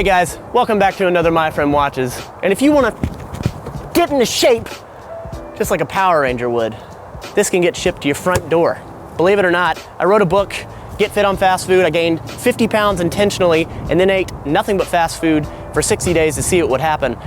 Hey guys, welcome back to another My Friend Watches. And if you want to get into shape, just like a Power Ranger would, this can get shipped to your front door. Believe it or not, I wrote a book, Get Fit on Fast Food. I gained 50 pounds intentionally and then ate nothing but fast food for 60 days to see what would happen.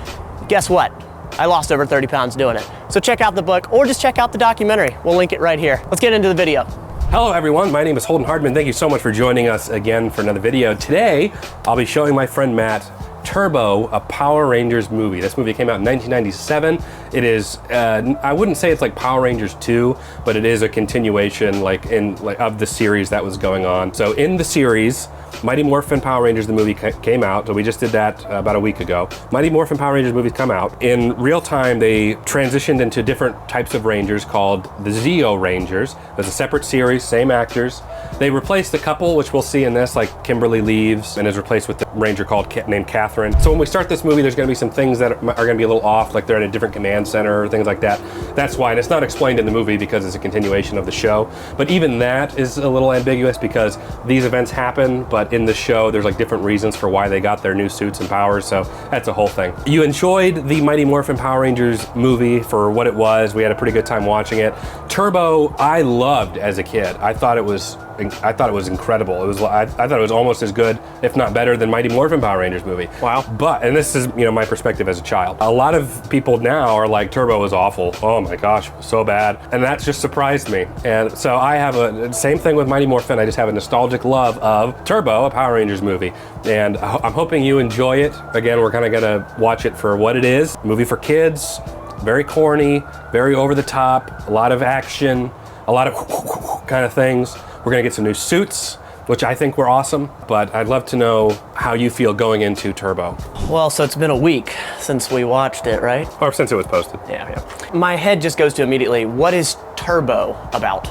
Guess what? I lost over 30 pounds doing it. So check out the book or just check out the documentary. We'll link it right here. Let's get into the video. Hello everyone, my name is Holden Hardman. Thank you so much for joining us again for another video. Today, I'll be showing my friend Matt Turbo, a Power Rangers movie. This movie came out in 1997. It is, I wouldn't say it's like Power Rangers 2, but it is a continuation of the series that was going on. So in the series, Mighty Morphin Power Rangers, the movie came out. So we just did that about a week ago. Mighty Morphin Power Rangers movies come out. In real time, they transitioned into different types of Rangers called the Zeo Rangers. It's a separate series, same actors. They replaced a couple, which we'll see in this, like Kimberly leaves and is replaced with the Ranger named Catherine. So when we start this movie, there's gonna be some things that are gonna be a little off, like they're at a different command center or things like that. That's why, and it's not explained in the movie because it's a continuation of the show. But even that is a little ambiguous because these events happen, but in the show, there's like different reasons for why they got their new suits and powers, so that's a whole thing. You enjoyed the Mighty Morphin Power Rangers movie for what it was. We had a pretty good time watching it. Turbo, I loved as a kid. I thought it was incredible. I thought it was almost as good, if not better, than Mighty Morphin Power Rangers movie. Wow. But, and this is, my perspective as a child. A lot of people now are like, Turbo was awful. Oh my gosh, so bad. And that just surprised me. And so I have same thing with Mighty Morphin. I just have a nostalgic love of Turbo, a Power Rangers movie. And I'm hoping you enjoy it. Again, we're kind of gonna watch it for what it is. Movie for kids, very corny, very over the top, a lot of action, a lot of kind of things. We're gonna get some new suits, which I think were awesome, but I'd love to know how you feel going into Turbo. Well, so it's been a week since we watched it, right? Or since it was posted. Yeah. My head just goes to immediately, what is Turbo about?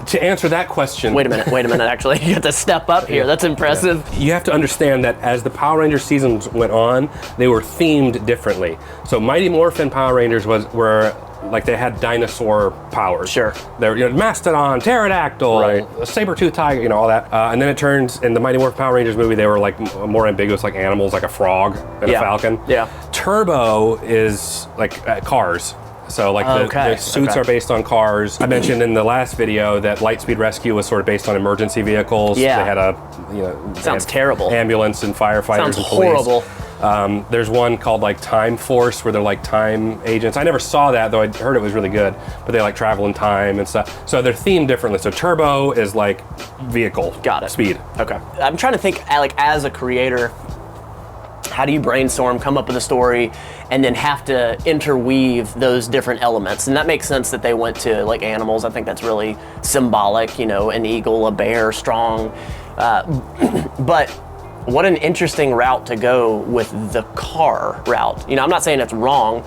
To answer that question... Wait a minute, actually. You have to step up here, that's impressive. Yeah. You have to understand that as the Power Ranger seasons went on, they were themed differently. So Mighty Morphin Power Rangers were like they had dinosaur powers. Sure. They're Mastodon, Pterodactyl, right. Saber-toothed tiger, all that. And then it turns, in the Mighty Morphin Power Rangers movie, they were like more ambiguous, like animals, like a frog and a falcon. Yeah. Turbo is like cars. So like the suits are based on cars. I mentioned in the last video that Lightspeed Rescue was sort of based on emergency vehicles. Yeah. They had Sounds terrible. Ambulance and firefighters and police. Sounds horrible. There's one called like Time Force where they're like time agents. I never saw that, though I heard it was really good, but they like travel in time and stuff. So they're themed differently. So Turbo is like vehicle. Got it. Speed. Okay. I'm trying to think, like as a creator, how do you brainstorm, come up with a story, and then have to interweave those different elements? And that makes sense that they went to like animals. I think that's really symbolic, an eagle, a bear, strong. But what an interesting route to go with the car route. I'm not saying it's wrong.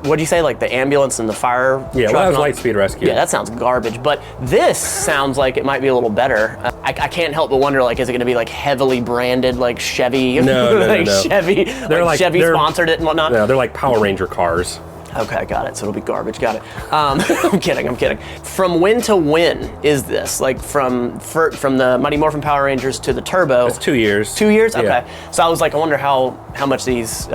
What'd you say, like the ambulance and the fire truck? Yeah, well, that was Lightspeed Rescue. Yeah, that sounds garbage, but this sounds like it might be a little better. I can't help but wonder, like, is it gonna be like heavily branded, like Chevy? No. Chevy, Chevy sponsored it and whatnot? No, they're like Power Ranger cars. Okay, got it. So it'll be garbage. Got it. I'm kidding. From when to when is this? Like from the Mighty Morphin Power Rangers to the Turbo? It's 2 years. 2 years? Okay. Yeah. So I was like, I wonder how much these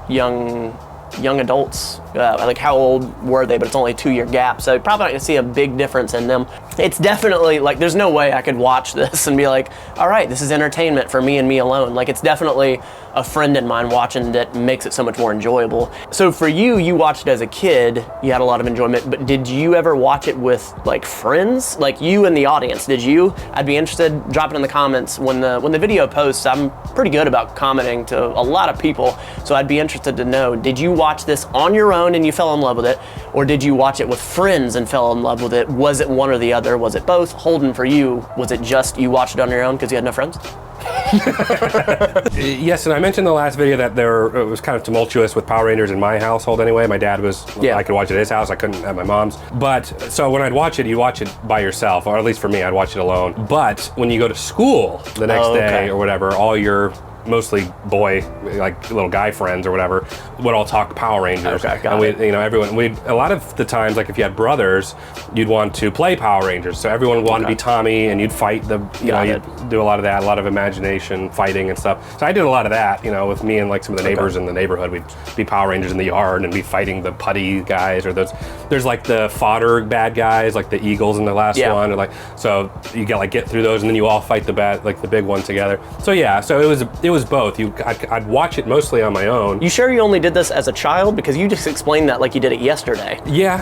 young adults, like how old were they? But it's only a 2 year gap, so probably not gonna see a big difference in them. It's definitely like there's no way I could watch this and be like, all right, this is entertainment for me and me alone. Like it's definitely a friend of mine watching that makes it so much more enjoyable. So for you watched it as a kid, you had a lot of enjoyment, but did you ever watch it with like friends? Like you and the audience, did you? I'd be interested, drop it in the comments. When the video posts, I'm pretty good about commenting to a lot of people, so I'd be interested to know, did you watch this on your own and you fell in love with it? Or did you watch it with friends and fell in love with it? Was it one or the other? Was it both? Holden, for you, was it just you watched it on your own because you had no friends? Yes, and I mentioned in the last video that it was kind of tumultuous with Power Rangers in my household anyway. My dad was, I could watch it at his house, I couldn't at my mom's. But, so when I'd watch it, you'd watch it by yourself, or at least for me, I'd watch it alone. But when you go to school the next day or whatever, all your mostly boy, like little guy friends or whatever, would all talk Power Rangers. Okay, got and we, it. you know, everyone, a lot of the times, like if you had brothers, you'd want to play Power Rangers. So everyone would want to be Tommy, and you'd fight you'd do a lot of that, a lot of imagination, fighting and stuff. So I did a lot of that, you know, with me and like some of the neighbors in the neighborhood. We'd be Power Rangers in the yard and be fighting the putty guys, or there's like the fodder bad guys, like the Eagles in the last one, or like, so you get through those, and then you all fight the big one together. So yeah, so it was both. I'd watch it mostly on my own. You sure you only did this as a child? Because you just explained that like you did it yesterday. Yeah,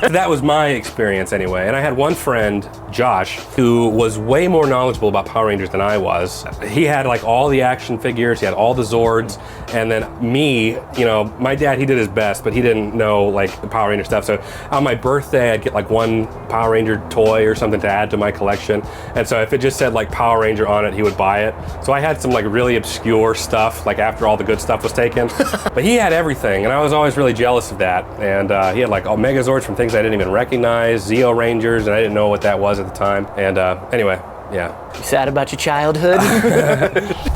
that was my experience anyway. And I had one friend, Josh, who was way more knowledgeable about Power Rangers than I was. He had like all the action figures, he had all the Zords, and then me, you know, my dad, he did his best, but he didn't know like the Power Ranger stuff. So on my birthday, I'd get like one Power Ranger toy or something to add to my collection. And so if it just said like Power Ranger on it, he would buy it. So I had some like really obscure stuff, like after all the good stuff was taken. But he had everything, and I was always really jealous of that. And he had like Megazords from things I didn't even recognize, Zeo Rangers, and I didn't know what that was at the time. And anyway, yeah. You sad about your childhood?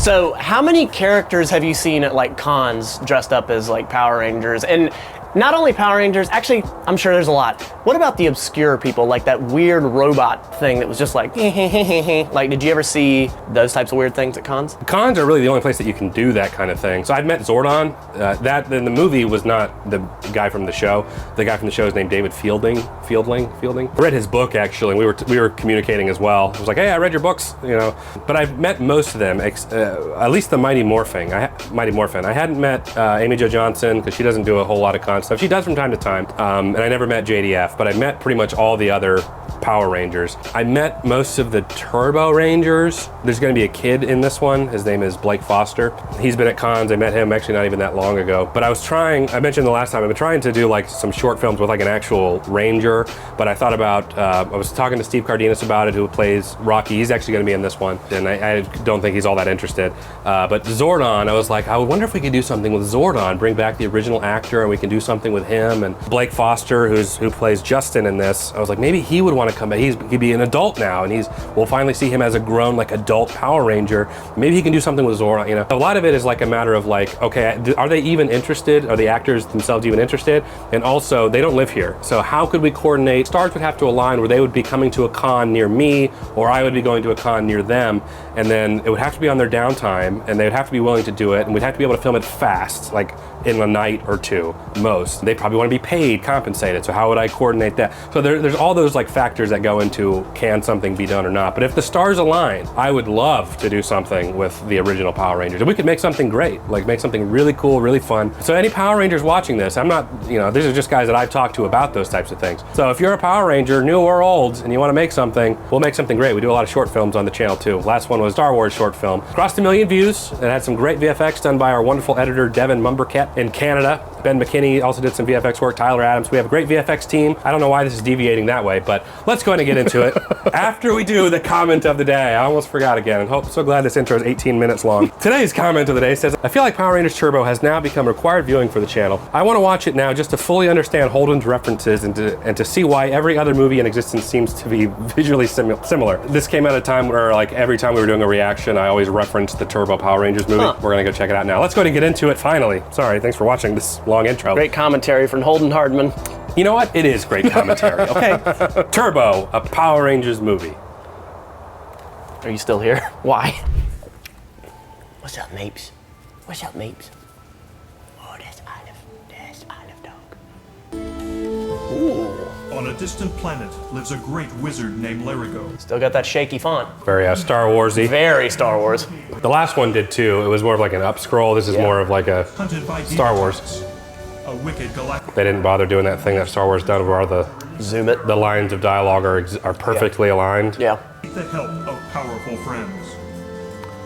So how many characters have you seen at like cons dressed up as like Power Rangers? And not only Power Rangers, actually, I'm sure there's a lot. What about the obscure people, like that weird robot thing that was just like, like, did you ever see those types of weird things at cons? Cons are really the only place that you can do that kind of thing. So I'd met Zordon. That in the movie was not the guy from the show. The guy from the show is named David Fielding. I read his book actually, and we were communicating as well. I was like, hey, I read your books, you know. But I've met most of them, at least the Mighty Morphin. I hadn't met Amy Jo Johnson, because she doesn't do a whole lot of cons stuff. She does from time to time, and I never met JDF, but I met pretty much all the other Power Rangers. I met most of the Turbo Rangers. There's going to be a kid in this one. His name is Blake Foster. He's been at cons. I met him actually not even that long ago. But I mentioned the last time, I've been trying to do like some short films with like an actual Ranger, but I thought about, I was talking to Steve Cardenas about it, who plays Rocky. He's actually going to be in this one, and I don't think he's all that interested. But Zordon, I was like, I wonder if we could do something with Zordon, bring back the original actor, and we can do something with him. And Blake Foster, who plays Justin in this, I was like, maybe he would want to come back. He'd be an adult now, and we'll finally see him as a grown, like, adult Power Ranger. Maybe he can do something with Zordon, you know. A lot of it is like a matter of like, okay, are they even interested? Are the actors themselves even interested? And also, they don't live here. So how could we coordinate? Stars would have to align where they would be coming to a con near me, or I would be going to a con near them, and then it would have to be on their downtime, and they would have to be willing to do it, and we'd have to be able to film it fast, like in a night or two, most. They probably want to be paid, compensated, so how would I coordinate that? So there's all those like factors that go into can something be done or not. But if the stars align, I would love to do something with the original Power Rangers. And we could make something great, like make something really cool, really fun. So any Power Rangers watching this, I'm not, you know, these are just guys that I've talked to about those types of things. So if you're a Power Ranger, new or old, and you want to make something, we'll make something great. We do a lot of short films on the channel too. Last one was a Star Wars short film. Crossed 1 million views. It had some great VFX done by our wonderful editor, Devin Mombourquette in Canada. Ben McKinney also did some VFX work, Tyler Adams. We have a great VFX team. I don't know why this is deviating that way, but let's go ahead and get into it. After we do the comment of the day, I almost forgot again. I'm so glad this intro is 18 minutes long. Today's comment of the day says, I feel like Power Rangers Turbo has now become required viewing for the channel. I want to watch it now just to fully understand Holden's references and to see why every other movie in existence seems to be visually similar. This came at a time where like every time we were doing a reaction, I always referenced the Turbo Power Rangers movie. We're gonna go check it out now. Let's go ahead and get into it finally. Sorry, thanks for watching this long intro. Great commentary from Holden Hardman. You know what? It is great commentary, okay? Turbo, a Power Rangers movie. Are you still here? Why? What's up, Mapes? What's up, Mapes? Oh, that's Olive Dog. Ooh. On a distant planet lives a great wizard named Larigo. Still got that shaky font. Very Star Warsy. Very Star Wars. The last one did too. It was more of like an up scroll. This is more of like a Star Wars. A wicked galactic. They didn't bother doing that thing that Star Wars done where Zoom it. the lines of dialogue are perfectly aligned. Yeah. With the help of powerful friends.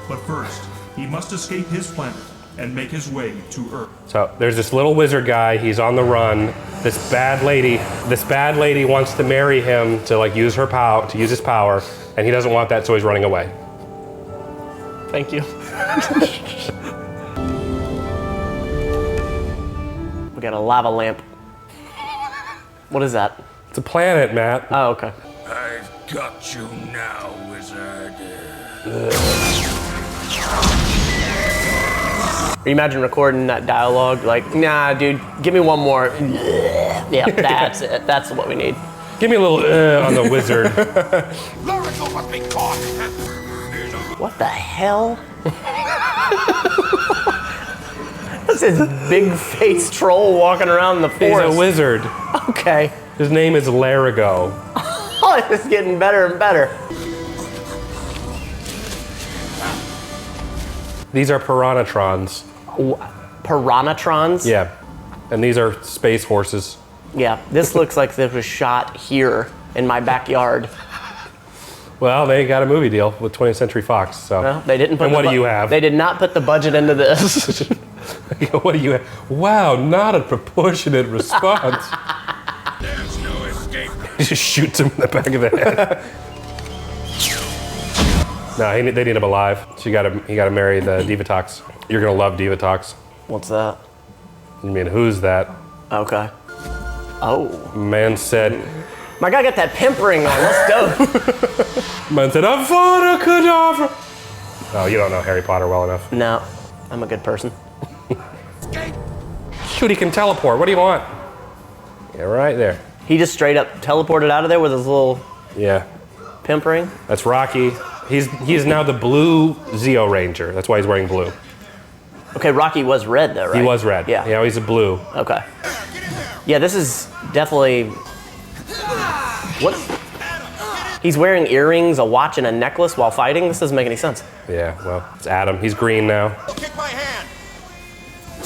But first, he must escape his planet and make his way to Earth. So there's this little wizard guy. He's on the run. This bad lady wants to marry him to like use her power, to use his power, and he doesn't want that, so he's running away. Thank you. We got a lava lamp. What is that? It's a planet, Matt. Oh, okay. I've got you now, wizard. You imagine recording that dialogue, like, nah, dude, give me one more. Yeah, that's it. That's what we need. Give me a little on the wizard. What the hell? That's this big face troll walking around in the forest. He's a wizard. Okay. His name is Larigo. Oh, it's getting better and better. These are Piranatrons. Piranatrons? Yeah. And these are space horses. Yeah, this looks like this was shot here in my backyard. Well, they got a movie deal with 20th Century Fox, so. Well, they didn't put and what do you have? They did not put the budget into this. What do you have? Wow, not a proportionate response. There's no escape. He just shoots him in the back of the head. No, they need him alive. So he got to marry the Divatox. You're gonna love Divatox. What's that? You mean who's that? Okay. Oh. Man said. My guy got that pimp ring on. Let's go. Man said, Avada Kedavra. Oh, you don't know Harry Potter well enough. No, I'm a good person. Shoot, he can teleport. What do you want? Yeah, right there. He just straight up teleported out of there with his little Yeah. pimp ring. That's Rocky. He's now the blue Zeo Ranger. That's why he's wearing blue. Okay, Rocky was red though, right? He was red. Yeah. Yeah, he's a blue. Okay. Yeah, this is definitely. What? He's wearing earrings, a watch, and a necklace while fighting? This doesn't make any sense. Yeah, well, it's Adam. He's green now. Kick my hand.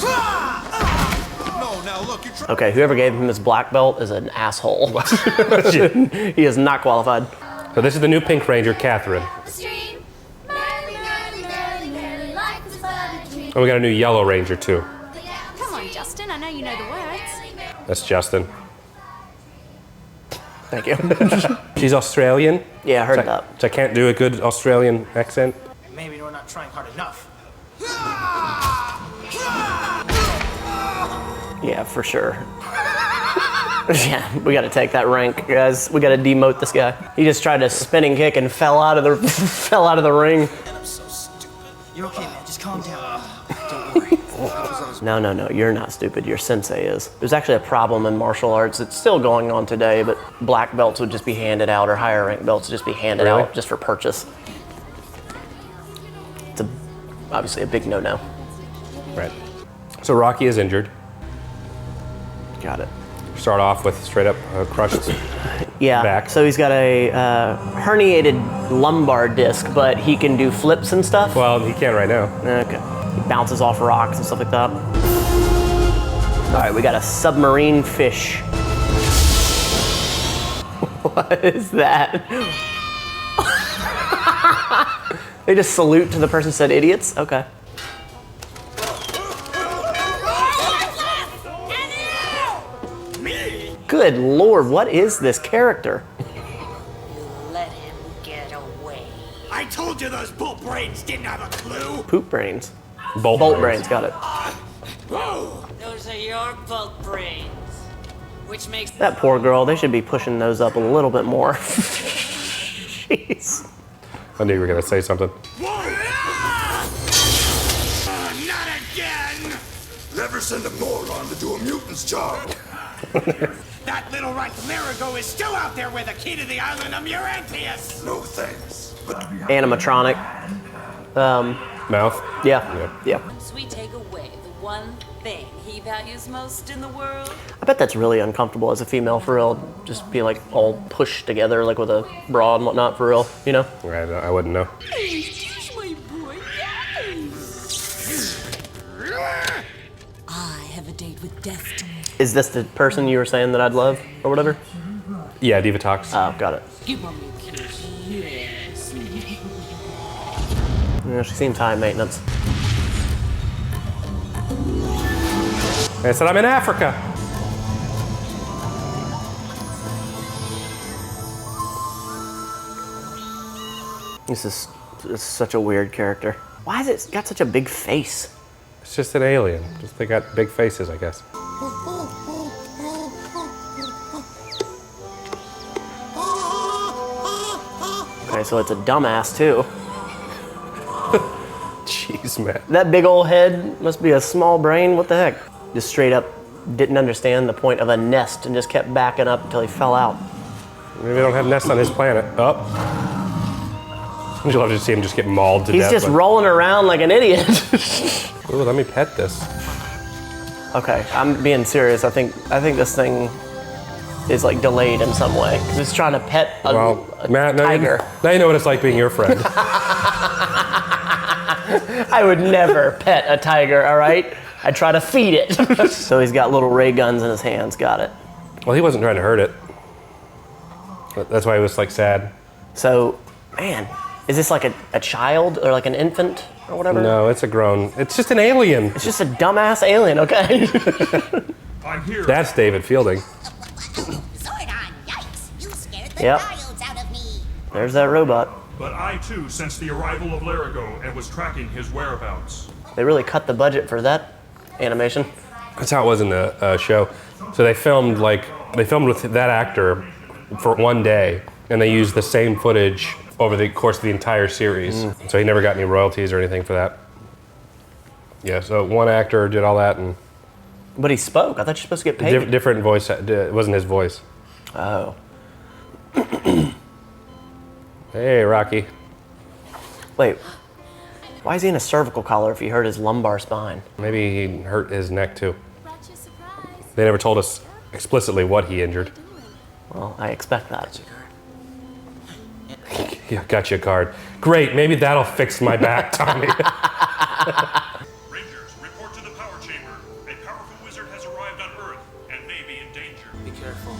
No, now look, you're trying. Okay, whoever gave him his black belt is an asshole. He is not qualified. So this is the new Pink Ranger, Catherine. And we got a new Yellow Ranger, too. Come on, Justin, I know you know the words. That's Justin. Thank you. She's Australian. Yeah, I heard So that. I can't do a good Australian accent. Maybe we're not trying hard enough. Yeah, for sure. Yeah, we gotta take that rank, guys. We gotta demote this guy. He just tried a spinning kick and fell out of the ring. I'm so stupid. You're okay, man. Just calm down. Don't worry. No, you're not stupid. Your sensei is. There's actually a problem in martial arts. It's still going on today, but black belts would just be handed out, or higher rank belts would just be handed Really? out just for purchase. It's obviously a big no-no. Right. So Rocky is injured. Got it. Start off with straight up crushed. Yeah, Back. so he's got a herniated lumbar disc, but he can do flips and stuff. Well, he can't right now. Okay. He bounces off rocks and stuff like that. All right, we got a submarine fish. What is that? They just salute to the person who said idiots? Okay. Good Lord, what is this character? Let him get away. I told you those bull brains didn't have a clue. Poop brains. Bolt Brains, got it. Those are your bolt brains. Which makes That poor girl, they should be pushing those up a little bit more. Jeez. I knew you were going to say something. Not again! Never send a moron to do a mutant's job. That little rat Larigo is still out there with the key to the island of Murantius. No thanks. But Animatronic. Mouth. Yeah. we take away the one thing he values most in the world. I bet that's really uncomfortable as a female, for real. Just be like all pushed together, like with a bra and whatnot, for real, you know? Right, I wouldn't know. I have a date with destiny. Is this the person you were saying that I'd love, or whatever? Yeah, Divatox. Oh, got it. Give me a kiss. Yes. Yeah, she seems high maintenance. I said I'm in Africa. This is such a weird character. Why has it got such a big face? It's just an alien. Just they got big faces, I guess. Okay, so it's a dumbass too. Jeez. this man. That big old head must be a small brain. What the heck? Just straight up didn't understand the point of a nest and just kept backing up until he fell out. Maybe they don't have nests on his planet. Oh. Would you love to see him just get mauled to death? He's just rolling around like an idiot. Ooh, let me pet this. Okay, I'm being serious. I think this thing is like delayed in some way. 'Cause it's trying to pet a Matt, tiger. Now you know what it's like being your friend. I would never pet a tiger, all right? I'd try to feed it. So he's got little ray guns in his hands, got it. Well, he wasn't trying to hurt it. That's why he was like sad. So, man, is this like a child or like an infant or whatever? No, it's it's just an alien. It's just a dumbass alien, okay? I'm here. That's David Fielding. Zordon, yikes! You scared the Yep. wilds out of me. There's that robot. But I too sensed the arrival of Larigo and was tracking his whereabouts. They really cut the budget for that animation. That's how it was in the show. So they filmed with that actor for one day, and they used the same footage over the course of the entire series. So he never got any royalties or anything for that. Yeah, so one actor did all that, and But he spoke. I thought you're supposed to get paid. different voice. It wasn't his voice. Oh. Hey, Rocky. Wait. Why is he in a cervical collar if he hurt his lumbar spine? Maybe he hurt his neck too. Brought you a surprise. They never told us explicitly what he injured. Well, I expect that. Yeah, got you a card. Great, maybe that'll fix my back, Tommy. Rangers, report to the power chamber. A powerful wizard has arrived on Earth and may be in danger. Be careful.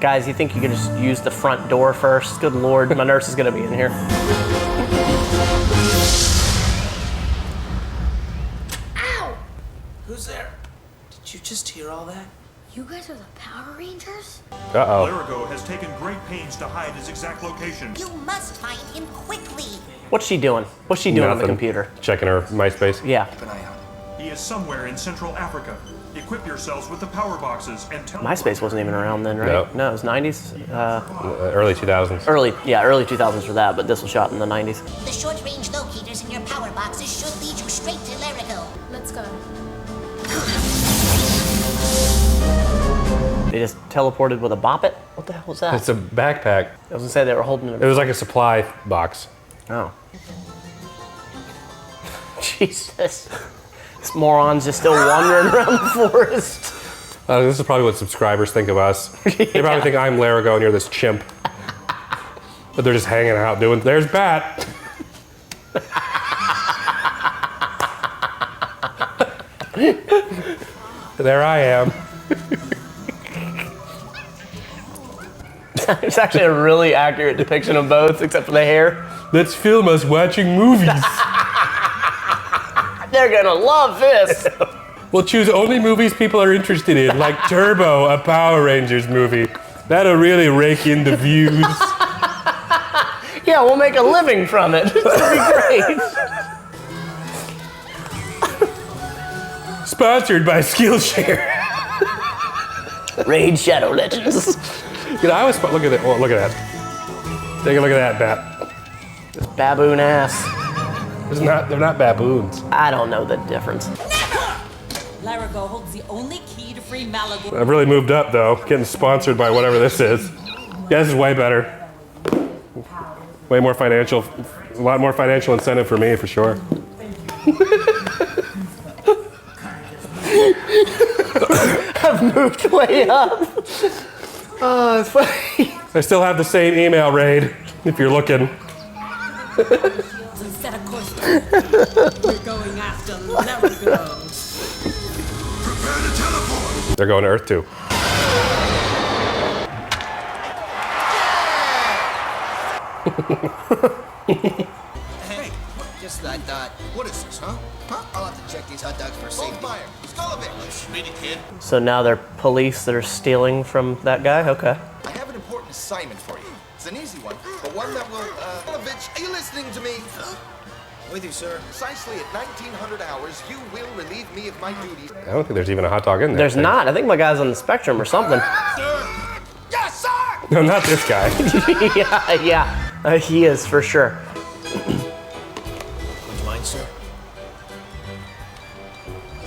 Guys, you think you could just use the front door first? Good Lord, my nurse is gonna be in here. Ow! Who's there? Did you just hear all that? You guys are the Power Rangers? Uh-oh. Larigo has taken great pains to hide his exact location. You must find him quickly. What's she doing? What's she doing on the Nothing. computer? Checking her MySpace. Yeah. Keep an eye out. He is somewhere in Central Africa. Equip yourselves with the power boxes and tell MySpace wasn't even around then, right? No. No, it was 90s. Early 2000s. Early 2000s for that, but this was shot in the 90s. The short-range locators in your power boxes should lead you straight to Larigo. Let's go. They just teleported with a bop it? What the hell was that? It's a backpack. I was gonna say they were holding It was like a supply box. Oh. Jesus. This moron's just still wandering around the forest. This is probably what subscribers think of us. They probably think I'm Larigo and you're this chimp. But they're just hanging out doing, there's Bat. There I am. It's actually a really accurate depiction of both, except for the hair. Let's film us watching movies. They're gonna love this. We'll choose only movies people are interested in, like Turbo, a Power Rangers movie. That'll really rake in the views. Yeah, we'll make a living from it. It'll be great. Sponsored by Skillshare. Raid Shadow Legends. You know, I always look at it. Oh, look at that. Take a look at that, Bat. This baboon ass. They're not baboons. I don't know the difference. Larigo holds the only key to free Malibu. I've really moved up though, getting sponsored by whatever this is. Yeah, this is way better. Way more financial, a lot more financial incentive for me for sure. I've moved way up. Oh, it's funny. I still have the same email, Raid, if you're looking. Set a course. We're going after Larigo. Prepare to teleport! They're going to Earth 2. Hey, just that thought. What is this, huh? I'll have to check these hot dogs for safety. Fire! Let's meet a kid. So now they're police that are stealing from that guy? Okay. I have an important assignment for you. It's an easy one, but one that will, Bitch, are you listening to me? With you, sir. Precisely at 1900 hours, you will relieve me of my duties. I don't think there's even a hot dog in there. There's not. I think my guy's on the spectrum or something. Yes, sir! No, not this guy. Yeah. He is, for sure. Would you mind, sir?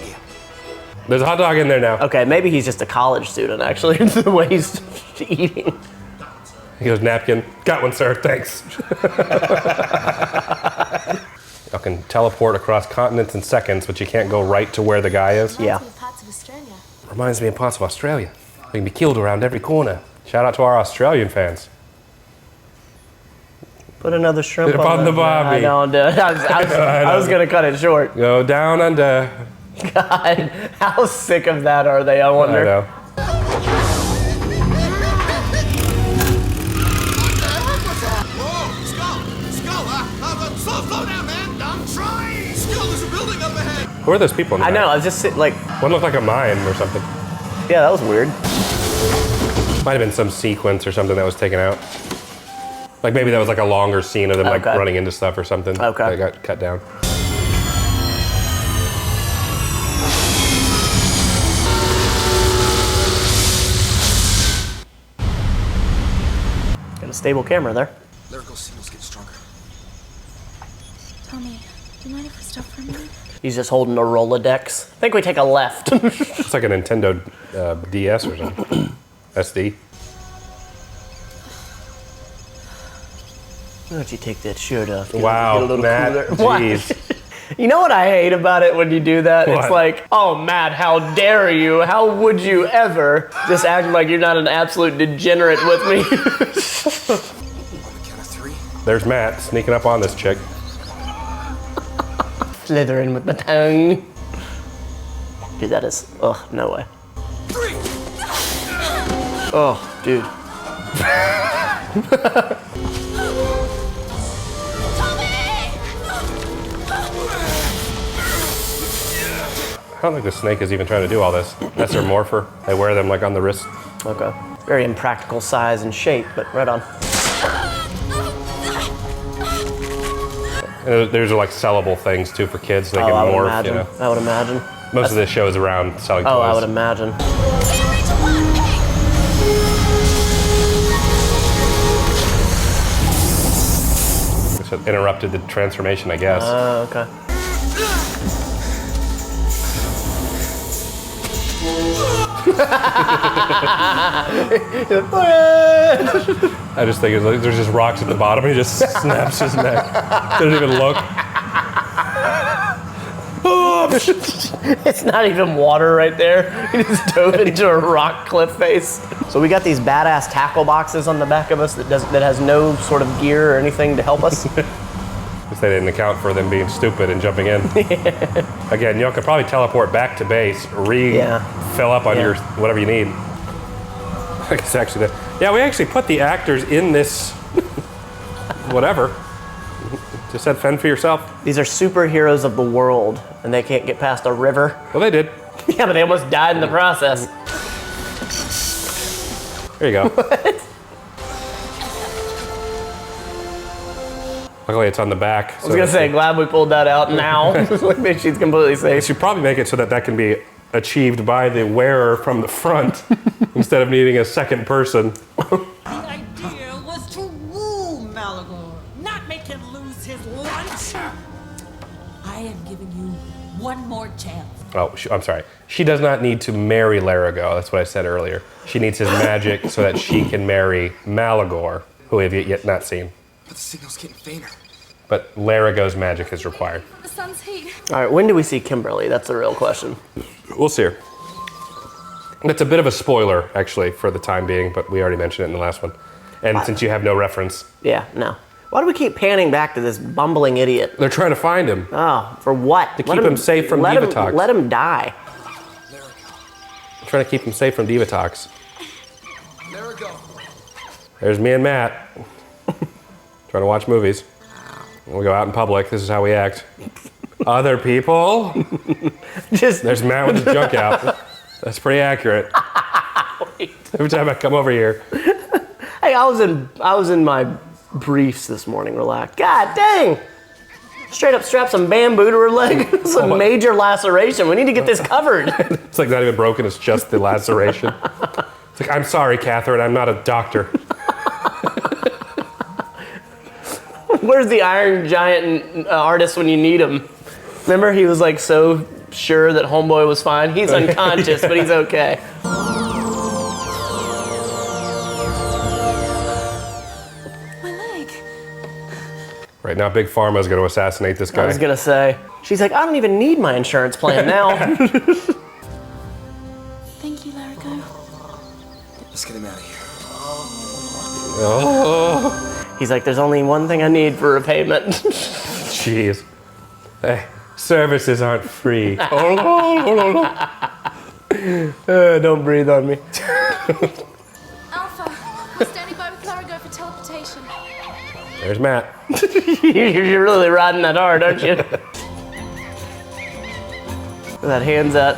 Yeah. There's a hot dog in there now. Okay, maybe he's just a college student, actually, the way he's eating. He goes, napkin. Got one, sir. Thanks. Y'all can teleport across continents in seconds, but you can't go right to where the guy is. Yeah. Parts of Australia. Reminds me of parts of Australia. We can be killed around every corner. Shout out to our Australian fans. Put another shrimp Put it on the barbie. I don't do it. I was going to cut it short. Go down under. God, how sick of that are they, I wonder? I know. Whoa, slow down, man. I'm trying. Skull, there's a building up ahead. Who are those people in the I back? know, I was just like, One looked like a mine or something. yeah, that was weird. Might have been some sequence or something that was taken out. Like maybe that was like a longer scene of them like Okay. running into stuff or something. Okay. That got cut down. Got a stable camera there. Lyrical signals get stronger. Tommy, do you mind if we stop for a minute? He's just holding a Rolodex. I think we take a left. It's like a Nintendo DS or something. SD. Why don't you take that shirt off? Wow, Get a little Matt, cooler. What? jeez. You know what I hate about it when you do that? What? It's like, oh, Matt, how dare you? How would you ever just act like you're not an absolute degenerate with me? On the count of 3. There's Matt sneaking up on this chick. Slithering with the tongue. Dude, that is, ugh, no way. 3. Oh, dude. I don't think the snake is even trying to do all this. That's their morpher. They wear them like on the wrist. Okay. Very impractical size and shape, but right on. And those are like sellable things too for kids. They Oh, can I would morph. imagine. You know. I would imagine. Most of this show is around selling Oh, toys. I would imagine. So it interrupted the transformation, I guess. Oh, okay. I just think it's like, there's just rocks at the bottom. He just snaps his neck. Doesn't even look. It's not even water right there. He just dove into a rock cliff face. So we got these badass tackle boxes on the back of us that has no sort of gear or anything to help us. Guess they didn't account for them being stupid and jumping in. Again, y'all could probably teleport back to base, fill up on your whatever you need. I guess actually, yeah, we actually put the actors in this whatever. Just said fend for yourself. These are superheroes of the world, and they can't get past a river. Well, they did. Yeah, but they almost died in the process. There you go. What? Luckily, it's on the back. I was gonna say, glad we pulled that out now. Make she's completely You safe. should probably make it so that that can be achieved by the wearer from the front instead of needing a second person. The idea was to woo Malagor, not make him lose his lunch. I am giving you one more chance. Oh, I'm sorry. She does not need to marry Larago. That's what I said earlier. She needs his magic so that she can marry Malagor, who we have yet not seen. But the signal's getting fainter. But Larago's magic is required. The sun's heat. All right, when do we see Kimberly? That's the real question. We'll see her. That's a bit of a spoiler, actually, for the time being, but we already mentioned it in the last one. And since you have no reference, Yeah, no. Why do we keep panning back to this bumbling idiot? they're trying to find him. Oh, for what? To keep him safe from Divatox. Let him die. They're trying to keep him safe from Divatox. There we go. There's me and Matt. Trying to watch movies. We go out in public. This is how we act. Other people. Just There's Matt with his junk out. That's pretty accurate. Every time I come over here. Hey, I was in my briefs this morning. Relax. God dang! Straight up strap some bamboo to her leg. It's a major laceration. We need to get this covered. It's like not even broken. It's just the laceration. It's like, I'm sorry, Catherine. I'm not a doctor. Where's the Iron Giant artist when you need him? Remember, he was like so sure that Homeboy was fine. He's unconscious, but he's okay. My leg. Right now, Big Pharma's going to assassinate this guy. I was gonna say. She's like, I don't even need my insurance plan now. Thank you, Larigo. Let's get him out of here. Oh, He's like, there's only one thing I need for repayment. jeez. Hey, services aren't free. Don't breathe on me. Alpha, I'm standing by with Larigo for teleportation. There's Matt. You're really riding that hard, aren't you? Where that hand's at.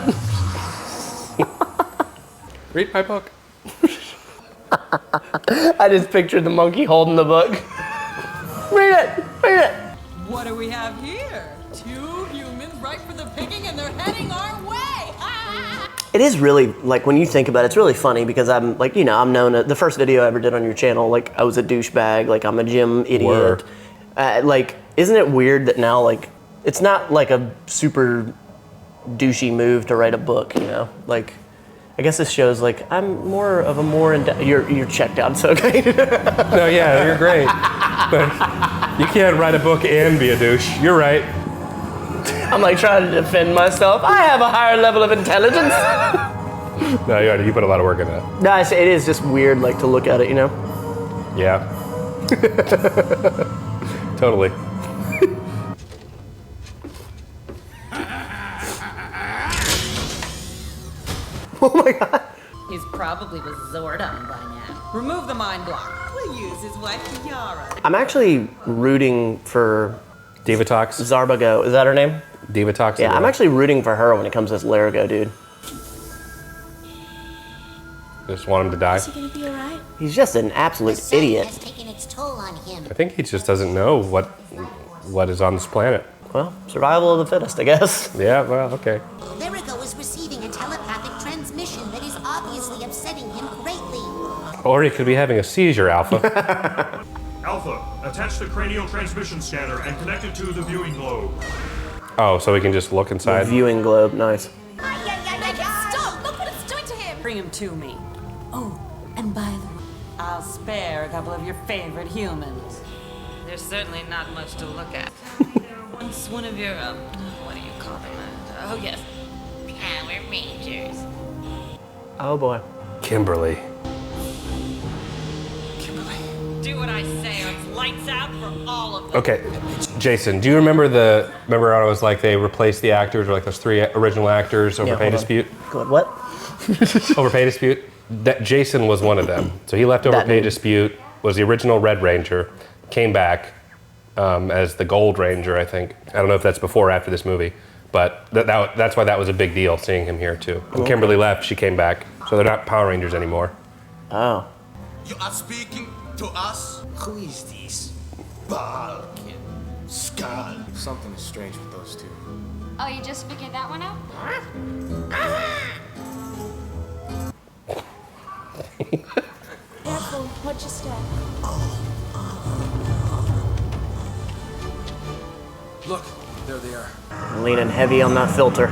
Read my book. I just pictured the monkey holding the book. Read it! Read it! What do we have here? 2 humans ripe for the picking, and they're heading our way! It is really, like, when you think about it, it's really funny because I'm, like, you know, I'm known, the first video I ever did on your channel, like, I was a douchebag, like, I'm a gym idiot. Like, isn't it weird that now, like, it's not, like, a super douchey move to write a book, you know? Like, I guess this shows, like, I'm more of a you're checked out, so okay. No, yeah, you're great. But you can't write a book and be a douche. You're right. I'm, like, trying to defend myself. I have a higher level of intelligence. No, you put a lot of work in that. No, it is just weird, like, to look at it, you know? Yeah. Totally. Oh my god. He's probably with Zordon by now. Remove the mind block. We'll use his wife, Yara. I'm actually rooting for Divatox. Zarbago. Is that her name? Divatox. Yeah, I'm actually rooting for her when it comes to this Larigo, dude. Just want him to die. Is he gonna be alright? He's just an absolute idiot. has taken its toll on him. I think he just doesn't know what is on this planet. Well, survival of the fittest, I guess. Yeah, well, okay. Larigo is receiving a telepathic transmission that is obviously upsetting him greatly. Or he could be having a seizure, Alpha. Alpha, attach the cranial transmission scanner and connect it to the viewing globe. Oh, so we can just look inside. Viewing globe, nice. Stop! Look what it's doing to him! Bring him to me. Oh, and by the way, I'll spare a couple of your favorite humans. There's certainly not much to look at. Once one of your, what do you call them? Oh, yes. Power Rangers. Oh boy. Kimberly. Do what I say or it's lights out for all of them. Okay, Jason, do you remember how I was like they replaced the actors, or like those 3 original actors over pay dispute? Good, what? Over pay dispute? That Jason was one of them. So he left over pay dispute, was the original Red Ranger, came back as the Gold Ranger, I think. I don't know if that's before or after this movie, but that's why that was a big deal, seeing him here too. When Kimberly left, she came back. So they're not Power Rangers anymore. Oh. You are speaking to us? Who is this? Balkin. Skull. Something is strange with those two. Oh, you just figured that one out? Careful, watch your step. Look, there they are. Leaning heavy on that filter.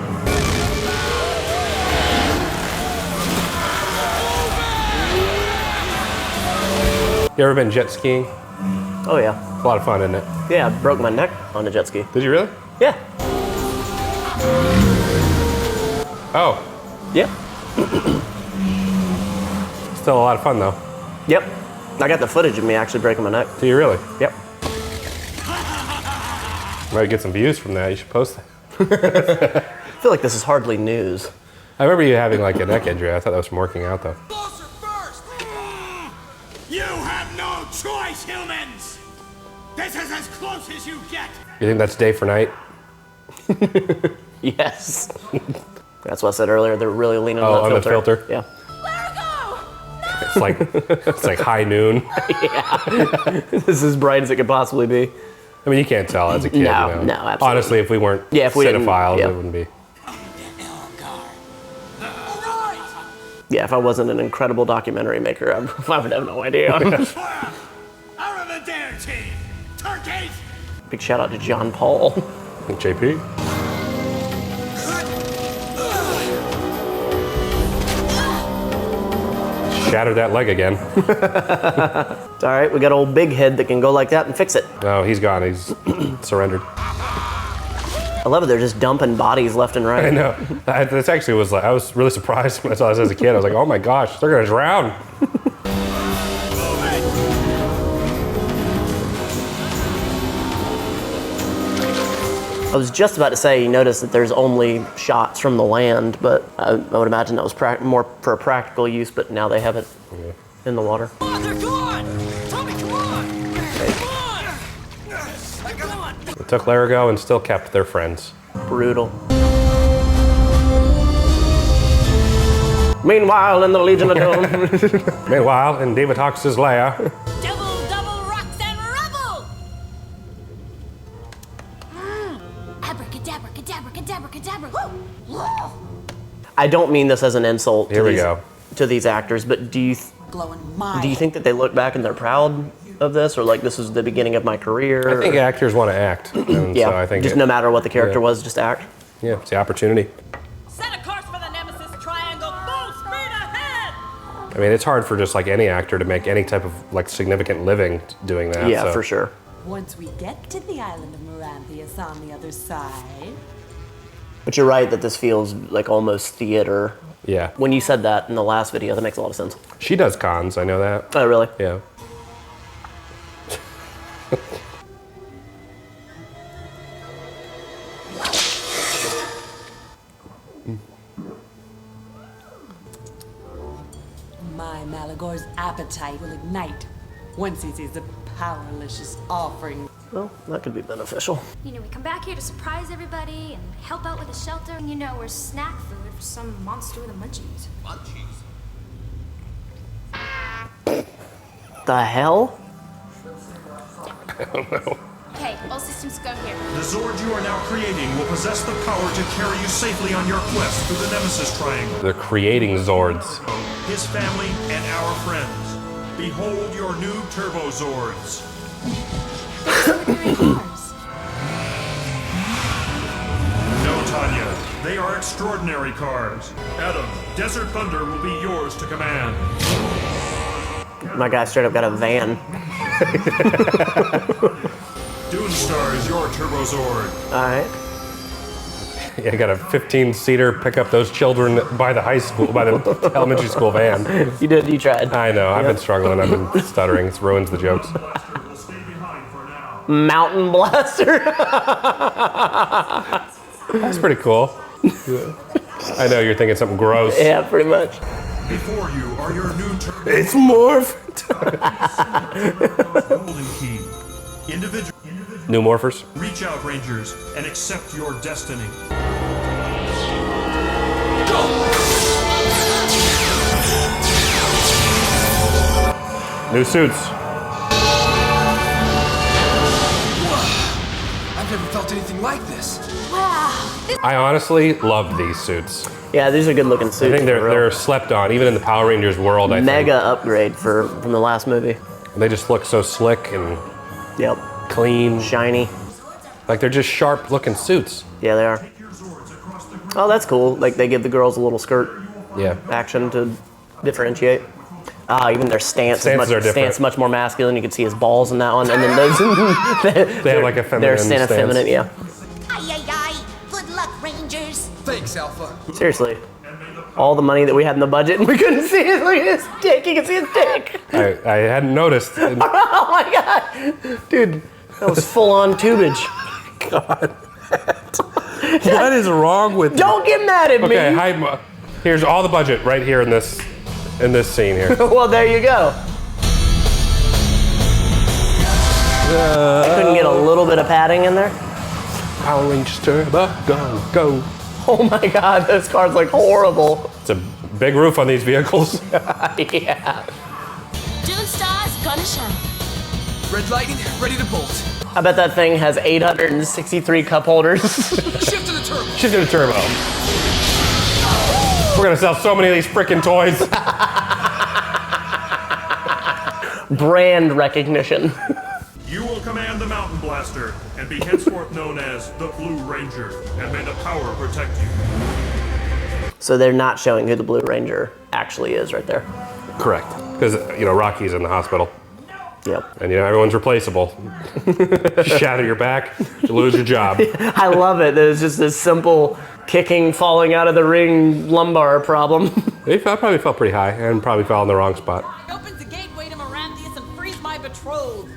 You ever been jet skiing? Oh yeah. It's a lot of fun, isn't it? Yeah, I broke my neck on a jet ski. Did you really? Yeah. Oh, Yep. still a lot of fun though. Yep. I got the footage of me actually breaking my neck. Do you really? Yep. Might get some views from that. You should post that. I feel like this is hardly news. I remember you having like a neck injury. I thought that was from working out though. Closer first! You have no choice, humans! This is as close as you get! You think that's day for night? Yes. That's what I said earlier. They're really leaning Oh, on on that the filter? Yeah. It's like high noon. This is as bright as it could possibly be. I mean, you can't tell as a kid. No, you know? no, absolutely. Honestly, if we weren't if we didn't- cinephiles, yeah. it wouldn't be. Yeah, if I wasn't an incredible documentary maker, I would have no idea. Out of the dare team! turkeys! Big shout out to John Paul. JP. Shattered that leg again. It's all right, we got old Big Head that can go like that and fix it. No, he's gone. He's surrendered. I love it, they're just dumping bodies left and right. I know. This actually was like, I was really surprised when I saw this as a kid. I was like, oh my gosh, they're gonna drown. I was just about to say, you notice that there's only shots from the land, but I would imagine that was more for practical use, but now they have it in the water. Oh, they're gone! Tommy, come on! Come on! They took Larigo and still kept their friends. Brutal. Meanwhile, in the Legion of Doom. Meanwhile, in Divatox's lair. Double rocks and rubble! Abracadabra, cadabra, cadabra, cadabra. I don't mean this as an insult Here we go. to these actors, but do you think that they look back and they're proud of this, or like this is the beginning of my career? I think actors want to act. And Yeah, so I think just no matter what the character was, just act. Yeah, it's the opportunity. Set a course for the Nemesis Triangle, full speed ahead! I mean, it's hard for just like any actor to make any type of like significant living doing that. Yeah, so. for sure. Once we get to the island of Maranthius on the other side... But you're right that this feels like almost theater. Yeah. When you said that in the last video, that makes a lot of sense. She does cons, I know that. Oh, really? Yeah. My Malagor's appetite will ignite once he sees the powerlicious offering. Well, that could be beneficial. You know, we come back here to surprise everybody and help out with the shelter. And you know, we're snack food for some monster with the munchies. Munchies? The hell? I don't know. Okay, all systems go here. The Zord you are now creating will possess the power to carry you safely on your quest through the Nemesis Triangle. They're creating Zords. His family and our friends. Behold your new Turbo Zords. No, Tanya. They are extraordinary cars. Adam, Desert Thunder will be yours to command. My guy straight up got a van. Doonstar is your Turbo Zord. All right. Yeah, I got a 15-seater, pick up those children by the high school, by the elementary school van. You did, you tried. I know, I've been struggling, I've been stuttering, it ruins the jokes. Will stay behind for now. Mountain Blaster. That's pretty cool. I know, you're thinking something gross. Yeah, pretty much. Before you are your new Turbo It's morph. Golden Key. Individual. New morphers. Reach out, Rangers, and accept your destiny. New suits. I've never felt anything like this. I honestly love these suits. Yeah, these are good looking suits. I think for real. they're slept on, even in the Power Rangers world, I Mega think. upgrade from the last movie. They just look so slick and Yep. clean. Shiny. Like they're just sharp looking suits. Yeah, they are. Oh, that's cool. Like they give the girls a little skirt Yeah. action to differentiate. Even their stance is much more masculine. You can see his balls in that one, and then those They have like a feminine they're stance. feminine, yeah. Ay, ay, ay. Good luck, Rangers. Thanks, Alpha. Seriously, all the money that we had in the budget, and we couldn't see it. Look at his dick. You can see his dick. I hadn't noticed. Oh my god, dude, that was full on tubage. God. What is wrong with you? Don't get mad at Okay, me. hi. Here's all the budget right here in this scene here. Well, there you go. I couldn't get a little bit of padding in there. Power Rangers Turbo, go, go. Oh my god, those cars look horrible. It's a big roof on these vehicles. Yeah. Doonstar's gonna shine. Red lighting, ready to bolt. I bet that thing has 863 cup holders. Shift to the turbo. Shift to the turbo. We're gonna sell so many of these frickin' toys. Brand recognition. You will command the Mountain Blaster and be henceforth known as the Blue Ranger, and may the power protect you. So they're not showing who the Blue Ranger actually is right there. Correct. Because, you know, Rocky's in the hospital. Yep. And, you know, everyone's replaceable. Shatter your back, you lose your job. I love it. There's just this simple kicking, falling out of the ring lumbar problem. He probably fell pretty high and probably fell in the wrong spot. Opens the gateway to Maranthius and frees my betrothed.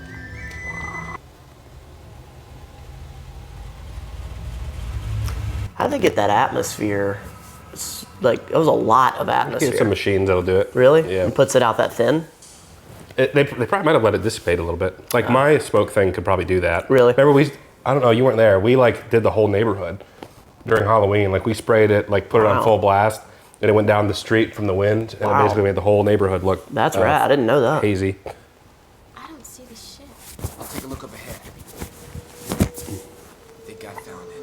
How'd they get that atmosphere? It's like, it was a lot of atmosphere. Some machines that'll do it. Really? Yeah. And puts it out that thin? They probably might have let it dissipate a little bit. Like my smoke thing could probably do that. Really? Remember I don't know, you weren't there. We like did the whole neighborhood during Halloween. Like we sprayed it, like put it on full blast, and it went down the street from the wind, and it basically made the whole neighborhood look That's rad. I didn't know that. hazy. I don't see the ship. I'll take a look up ahead. I think I found it.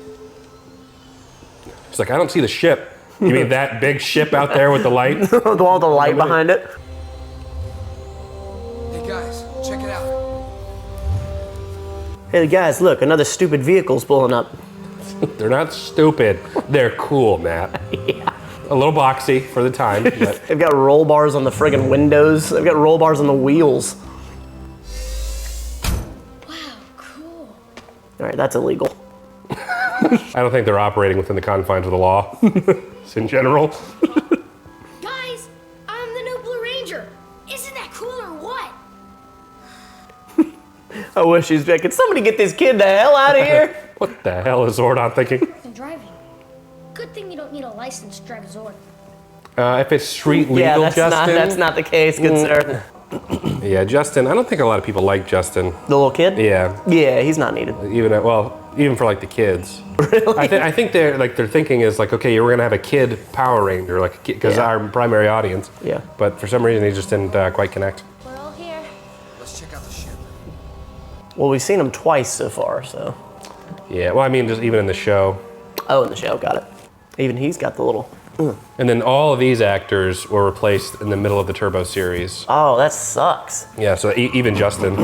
It's like, I don't see the ship. You mean that big ship out there with the light? The one with the light behind it? Hey guys, check it out. Hey guys, look, another stupid vehicle's pulling up. They're not stupid. They're cool, Matt. Yeah. A little boxy for the time. But They've got roll bars on the friggin' windows. They've got roll bars on the wheels. Wow, cool. All right, that's illegal. I don't think they're operating within the confines of the law in general. Guys, I'm the new Blue Ranger. Isn't that cool or what? I wish he's back. Can somebody get this kid the hell out of here? What the hell is Zordon thinking? And driving. Good thing you don't need a license to drive a Zord. If it's street legal, Yeah, Justin. that's not the case, good sir. Yeah, Justin. I don't think a lot of people like Justin. The little kid? Yeah. Yeah, he's not needed. Even for like the kids. Really? I think their thinking is like, okay, we're gonna have a kid Power Ranger, like because our primary audience. Yeah. But for some reason, he just didn't quite connect. We're all here. Let's check out the ship. Well, we've seen him twice so far, so. Yeah. Well, I mean, just even in the show. Oh, in the show, got it. Even he's got the little. And then all of these actors were replaced in the middle of the Turbo series. Oh, that sucks. Yeah, so even Justin,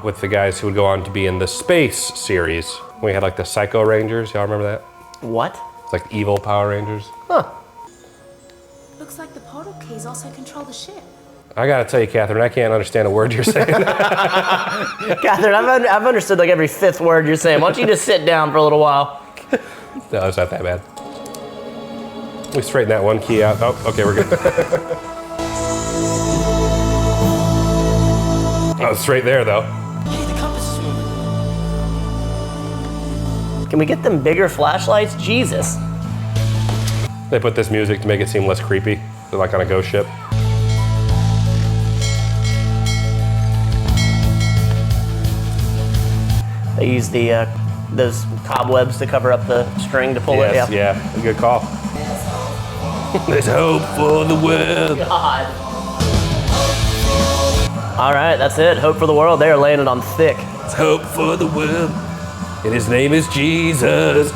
with the guys who would go on to be in the Space series. We had like the Psycho Rangers, y'all remember that? What? It's like evil Power Rangers. Huh. Looks like the portal keys also control the ship. I gotta tell you, Catherine, I can't understand a word you're saying. Catherine, I've understood like every fifth word you're saying. Why don't you just sit down for a little while? No, it's not that bad. We straighten that one key out. Oh, okay, we're good. Oh, it's straight there, though. Hey, the compass is moving. Can we get them bigger flashlights? Jesus. They put this music to make it seem less creepy. They're like on a ghost ship. They use the those cobwebs to cover up the string to pull it. Yeah, a good call. There's hope for the world. God. All right, that's it. Hope for the world. They're laying it on thick. It's hope for the world. And his name is Jesus.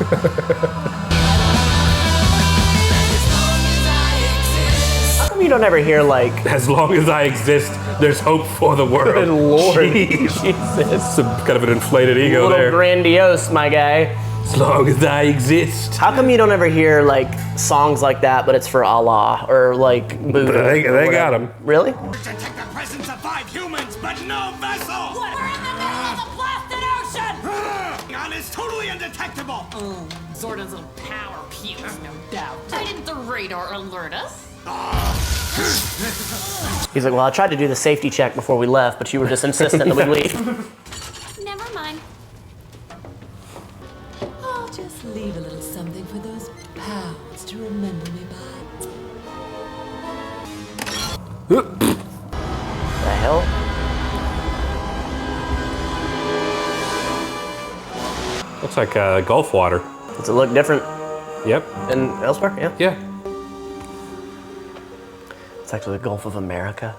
How come you don't ever hear like, As long as I exist, there's hope for the world. good Lord, Jeez. Jesus. Some kind of an inflated A ego little there. grandiose, my guy. As long as I exist. How come you don't ever hear like songs like that, but it's for Allah or like Buddha? They got him. Really? Detect the presence of 5 humans, but no vessel! What? We're in the middle of the blasted ocean! On is totally undetectable! Zordon's little power pews, no doubt. Why didn't the radar alert us? He's like, well, I tried to do the safety check before we left, but you were just insistent that we leave. Never mind. I'll just leave a little something for those pounds to remember me by. The hell? Looks like Gulf water. Does it look different Yep. than elsewhere? Yeah. Yeah. It's actually the Gulf of America.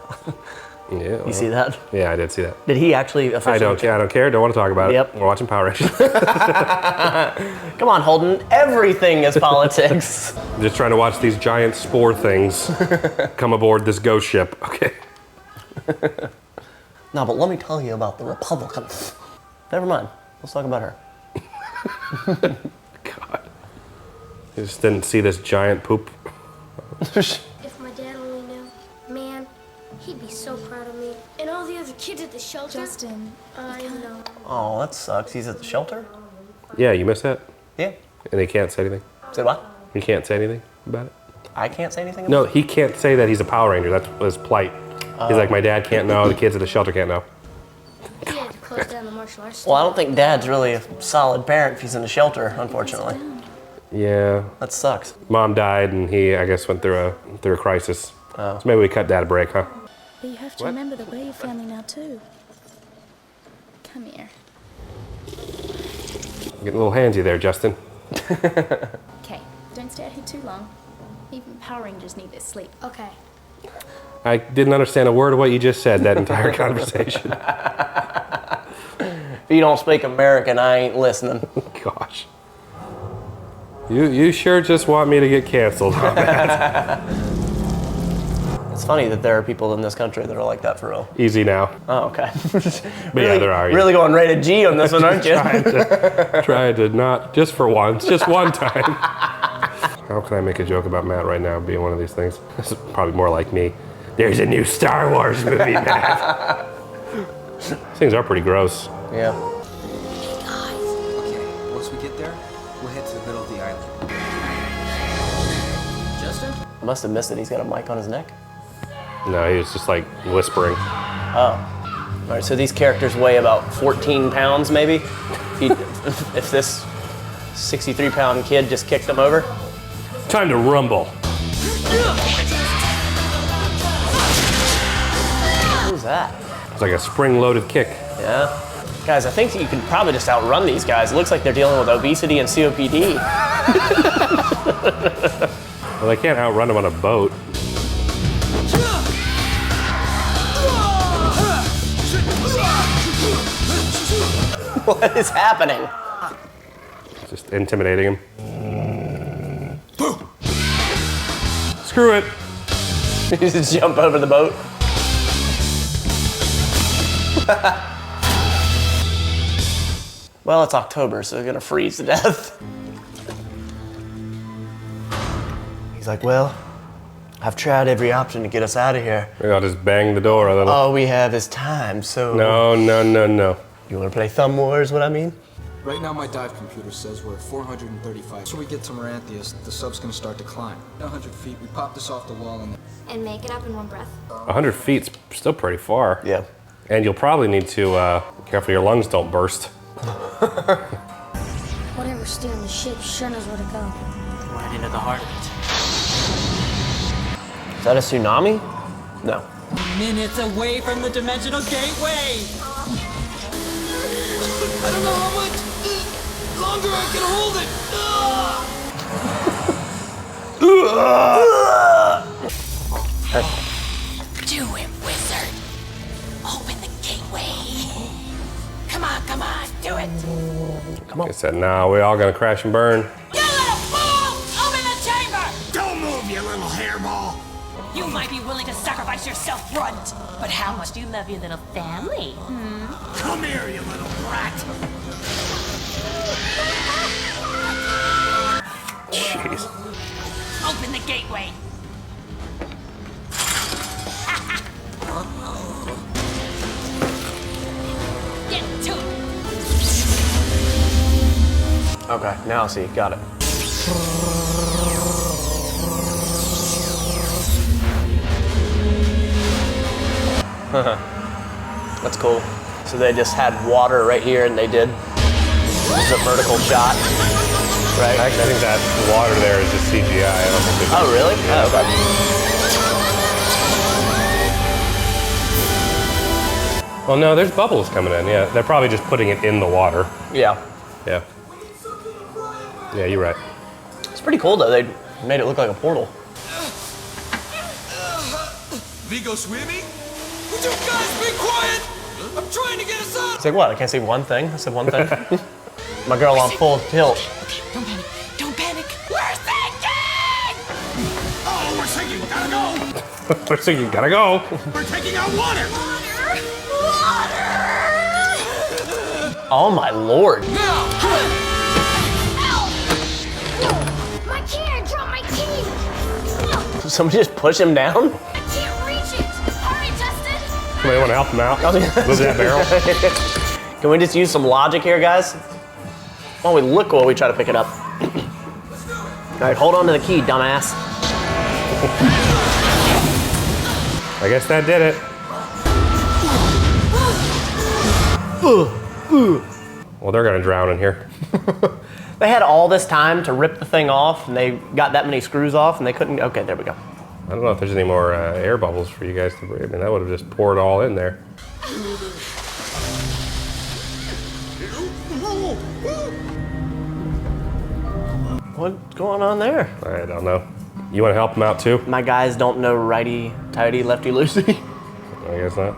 Yeah. You see that? Yeah, I did see that. Did he actually officially? I don't care. Don't want to talk about it. Yep. We're watching Power Rangers. Come on, Holden. Everything is politics. I'm just trying to watch these giant spore things come aboard this ghost ship. Okay. No, but let me tell you about the Republicans. Never mind. Let's talk about her. God. You just didn't see this giant poop. If my dad only knew, man, he'd be so proud of me. And all the other kids at the shelter. Justin, I know. Oh, that sucks. He's at the shelter? Yeah, you missed that? Yeah. And he can't say anything? Say what? He can't say anything about it? I can't say anything about No, it? he can't say that he's a Power Ranger. That's his plight. He's like, my dad can't know, the kids at the shelter can't know. He had to close down the martial arts. Well, I don't think Dad's really a solid parent if he's in the shelter, unfortunately. Yeah. That sucks. Mom died and he, I guess, went through a crisis. So maybe we cut Dad a break, huh? but you have to remember that we're your family now too. Come here. Getting a little handsy there, Justin. Okay, don't stay out here too long. Even Power Rangers need their sleep. Okay. I didn't understand a word of what you just said, that entire conversation. If you don't speak American, I ain't listening. Gosh. You sure just want me to get canceled on that. It's funny that there are people in this country that are like that for real. Easy now. Oh, okay. But yeah, there are. Really going rated G on this one, aren't you? Trying to not, just for once, just one time. How can I make a joke about Matt right now being one of these things? This is probably more like me. There's a new Star Wars movie, Matt. These things are pretty gross. Yeah. Okay, once we get there, we'll head to the middle of the island. Justin? I must have missed it. He's got a mic on his neck. No, he was just like whispering. Oh. All right, so these characters weigh about 14 pounds, maybe? If this 63-pound kid just kicked them over? Time to rumble. Who's that? It's like a spring-loaded kick. Yeah. Guys, I think you can probably just outrun these guys. It looks like they're dealing with obesity and COPD. Well, they can't outrun him on a boat. What is happening? Just intimidating him. Screw it. You just jump over the boat. Well, it's October, so they're gonna freeze to death. He's like, well, I've tried every option to get us out of here. Maybe I'll just bang the door a little. All we have is time, so... No. You wanna play Thumb Wars, what I mean? Right now, my dive computer says we're at 435. So we get to Maranthius, the sub's gonna start to climb. 100 feet, we pop this off the wall and... And make it up in one breath. 100 feet's still pretty far. Yeah. And you'll probably need to be careful your lungs don't burst. Whatever's stealing the ship sure knows where to go. Right into the heart of it. Is that a tsunami? No. Minutes away from the dimensional gateway! I don't know how much longer I can hold it. Do it, wizard. Open the gateway. Come on, do it. Come on. I said, nah, we all gonna crash and burn. You little fool! Open the chamber! Don't move, you little hairball. You might be willing to sacrifice yourself, Runt. But how much do you love your little family? Come here, you little brat. Jeez. Open the gateway. Get to it. Okay, now I see. Got it. That's cool. So they just had water right here and they did. This is a vertical shot. Right? Actually, I think that water there is just CGI. I don't think Oh, really? Oh, okay. Well, no, there's bubbles coming in. Yeah, they're probably just putting it in the water. Yeah. Yeah. Yeah, you're right. It's pretty cool though. They made it look like a portal. Vigo swimming? Would you guys be quiet? I'm trying to get us out. It's like what? I can't say one thing. I said one thing. My girl on full tilt. Don't panic. Don't panic. We're sinking! Oh, we're sinking. Gotta go. We're thinking, gotta go. We're taking out water. Water! Oh my lord. My key! I dropped my key! Did somebody just push him down? I can't reach it! Hurry, Justin! Somebody want to help him out? Move that barrel. Can we just use some logic here, guys? Why don't we look while we try to pick it up? All right, hold on to the key, dumbass. I guess that did it. Well, they're gonna drown in here. They had all this time to rip the thing off, and they got that many screws off, and they couldn't. Okay, there we go. I don't know if there's any more air bubbles for you guys to breathe. I mean, that would have just poured all in there. What's going on there? I don't know. You want to help them out too? My guys don't know righty tighty, lefty loosey. I guess not.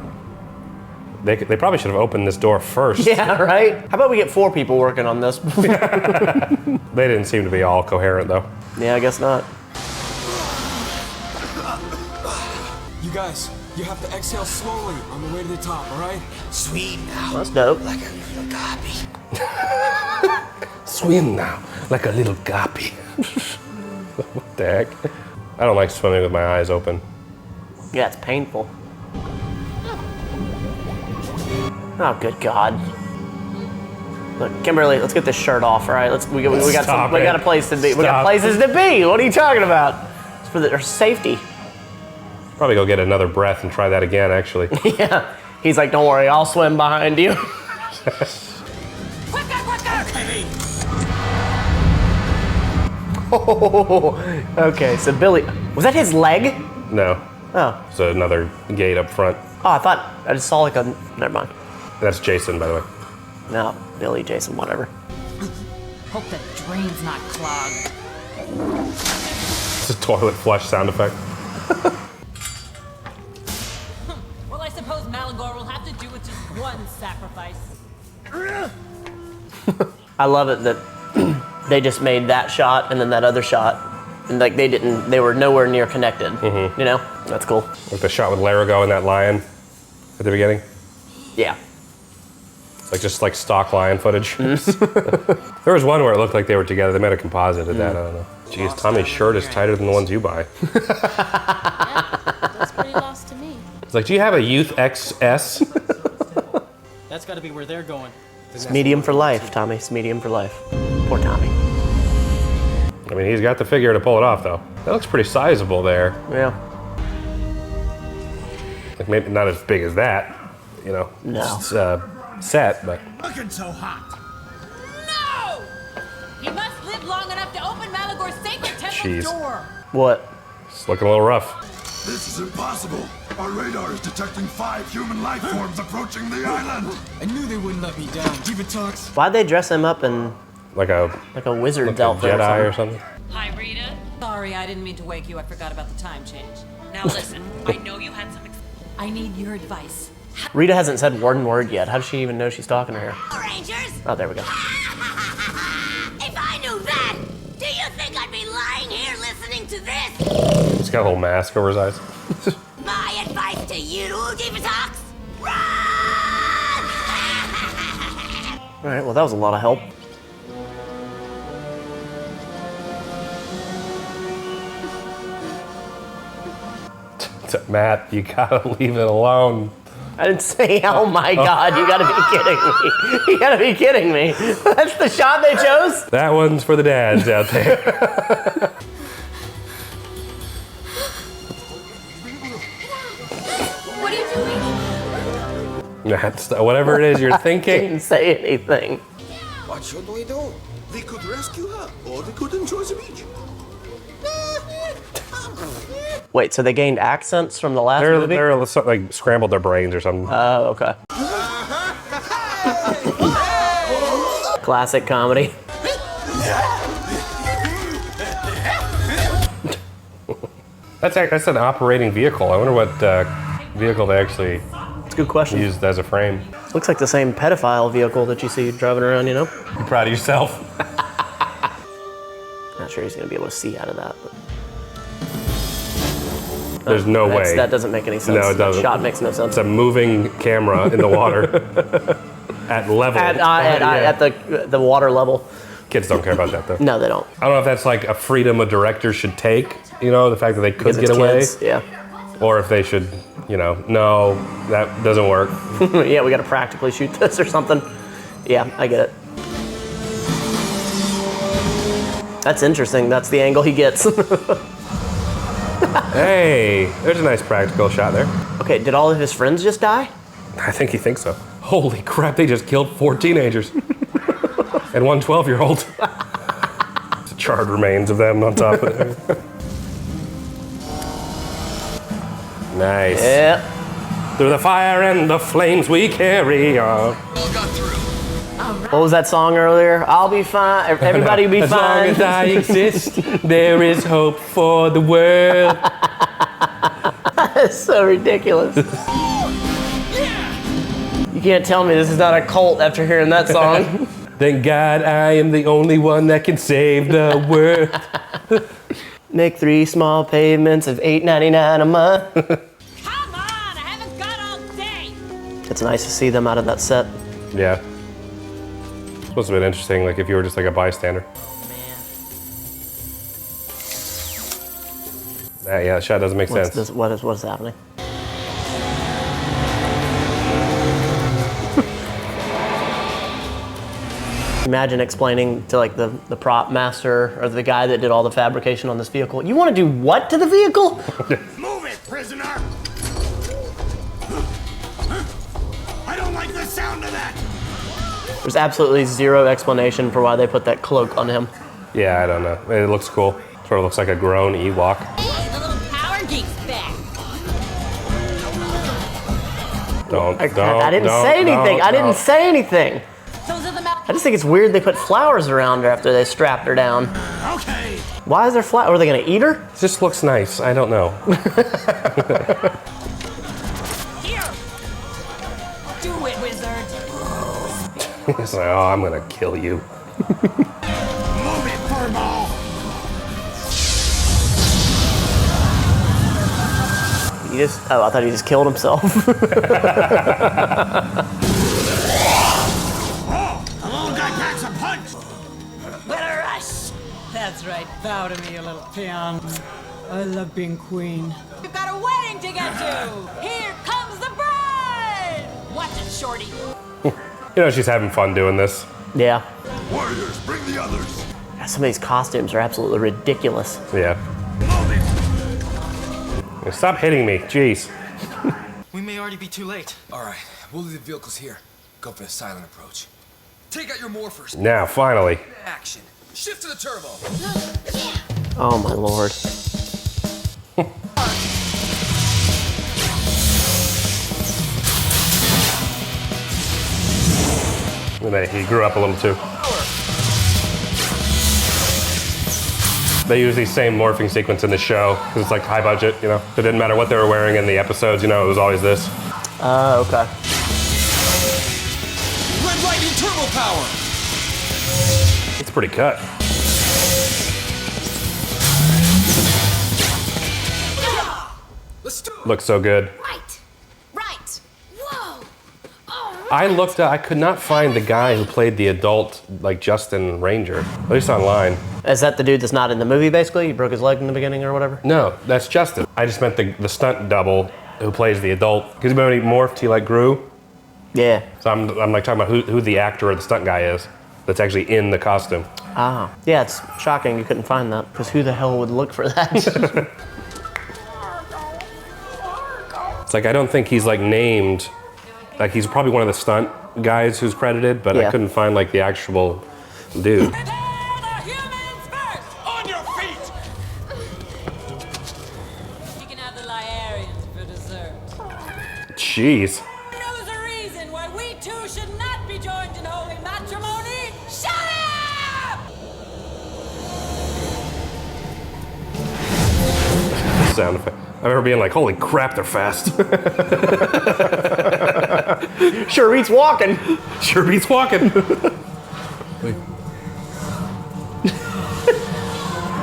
They probably should have opened this door first. Yeah, right? How about we get 4 people working on this? They didn't seem to be all coherent though. Yeah, I guess not. You guys, you have to exhale slowly on the way to the top, all right? Sweet now. That's dope. Like a little copy. Swim now, like a little guppy. What the heck? I don't like swimming with my eyes open. Yeah, it's painful. Oh, good God. Look, Kimberly, let's get this shirt off, all right? We got a place to be. We got places to be. What are you talking about? It's for their safety. Probably go get another breath and try that again, actually. Yeah. He's like, don't worry, I'll swim behind you. Oh, okay, so Billy, was that his leg? No. Oh. It's another gate up front. Oh, I just saw like a, never mind. That's Jason, by the way. No, Billy, Jason, whatever. Hope that drain's not clogged. It's a toilet flush sound effect. Well, I suppose Malagor will have to do with just one sacrifice. I love it that they just made that shot and then that other shot, and like they were nowhere near connected. Mm-hmm. You know, that's cool. Like the shot with Larago and that lion at the beginning. Yeah. Like just like stock lion footage. There was one where it looked like they were together. They might have composited that. I don't know. Jeez, Tommy's shirt is tighter than the ones you buy. That's pretty lost to me. It's like, do you have a Youth XS? That's got to be where they're going. It's medium for life, Tommy. It's medium for life. Poor Tommy. I mean, he's got the figure to pull it off, though. That looks pretty sizable there. Yeah. Like maybe not as big as that, you know. No. It's set, but. Looking so hot. No! He must live long enough to open Malagor's sacred temple Jeez. door. What? It's looking a little rough. This is impossible. Our radar is detecting 5 human life forms approaching the island. I knew they wouldn't let me down. Detox. Why'd they dress him up in like a wizard's like outfit? a Jedi or something? Hi, Rita. Sorry, I didn't mean to wake you. I forgot about the time change. Now listen, I know you had some. I need your advice. Rita hasn't said one word yet. How does she even know she's talking to her? Rangers! Oh, there we go. If I knew that, do you think I'd be lying here listening to this? He's got a little mask over his eyes. My advice to you, Detox, run! All right, well, that was a lot of help. Matt, you gotta leave it alone. I didn't say, oh my God, you gotta be kidding me. You gotta be kidding me. That's the shot they chose? That one's for the dads out there. What are you doing? That's whatever it is you're I thinking. didn't say anything. What should we do? We could rescue her, or we could enjoy the beach. Wait, so they gained accents from the last movie? They're like scrambled their brains or something. Oh, okay. Classic comedy. That's an operating vehicle. I wonder what vehicle they actually It's a good question. used as a frame. Looks like the same pedophile vehicle that you see driving around, you know? You proud of yourself? Not sure he's gonna be able to see out of that, but. There's no way. That doesn't make any sense. No, it doesn't. That shot makes no sense. It's a moving camera in the water. At level. At the water level. Kids don't care about that though. No, they don't. I don't know if that's like a freedom a director should take, you know, the fact that they could get away. Kids, yeah. Or if they should, you know, no, that doesn't work. Yeah, we got to practically shoot this or something. Yeah, I get it. That's interesting. That's the angle he gets. Hey, there's a nice practical shot there. Okay, did all of his friends just die? I think he thinks so. Holy crap, they just killed 4 teenagers. And 1 12-year-old. The charred remains of them on top of it. Nice. Yep. Through the fire and the flames we carry on. What was that song earlier? I'll be fine. Everybody will be fine. As long as I exist, there is hope for the world. That's so ridiculous. You can't tell me this is not a cult after hearing that song. Thank God I am the only one that can save the world. Make 3 small payments of $8.99 a month. Come on, I haven't got all day. It's nice to see them out of that set. Yeah. Must have been interesting, like if you were just like a bystander. Yeah, that shot doesn't make sense. What is happening? Imagine explaining to like the prop master or the guy that did all the fabrication on this vehicle. You want to do what to the vehicle? Move it, prisoner! I don't like the sound of that! There's absolutely zero explanation for why they put that cloak on him. Yeah, I don't know. It looks cool. Sort of looks like a grown Ewok. Hey, the little power geek's back. I didn't say anything. I didn't say anything. I just think it's weird they put flowers around her after they strapped her down. Okay. Why is there flowers? Are they gonna eat her? It just looks nice. I don't know. Here! Do it, wizard! He's like, oh, I'm gonna kill you. Move it, furball! I thought he just killed himself. The little guy packs a punch! Better rush! That's right, bow to me, you little peon. I love being queen. We've got a wedding to get to! Here comes the bride! Watch it, shorty. You know, she's having fun doing this. Yeah. Warriors, bring the others. Some of these costumes are absolutely ridiculous. Yeah. Stop hitting me, jeez. We may already be too late. All right, we'll leave the vehicles here. Go for the silent approach. Take out your morphers. Now, finally. Action. Shift to the turbo. Oh my lord. He grew up a little too. They use these same morphing sequence in the show because it's like high budget, you know. It didn't matter what they were wearing in the episodes, you know, it was always this. Okay. Red lightning turbo power. It's pretty cut. Let's do it. Looks so good. Right. Whoa. Oh, I could not find the guy who played the adult, like Justin Ranger, at least online. Is that the dude that's not in the movie, basically? He broke his leg in the beginning or whatever? No, that's Justin. I just meant the stunt double who plays the adult. Because when he morphed, he like grew. Yeah. So I'm like talking about who the actor or the stunt guy is that's actually in the costume. Ah. Yeah, it's shocking you couldn't find that, because who the hell would look for that? It's like, I don't think he's like named, like he's probably one of the stunt guys who's credited, but I couldn't find like the actual dude. On your feet! You can have the Lyarians for dessert. Jeez. Knows a reason why we two should not be joined in holy matrimony. Shut up! Sound effect. I remember being like, holy crap, they're fast. Sure beats walking. Sure beats walking.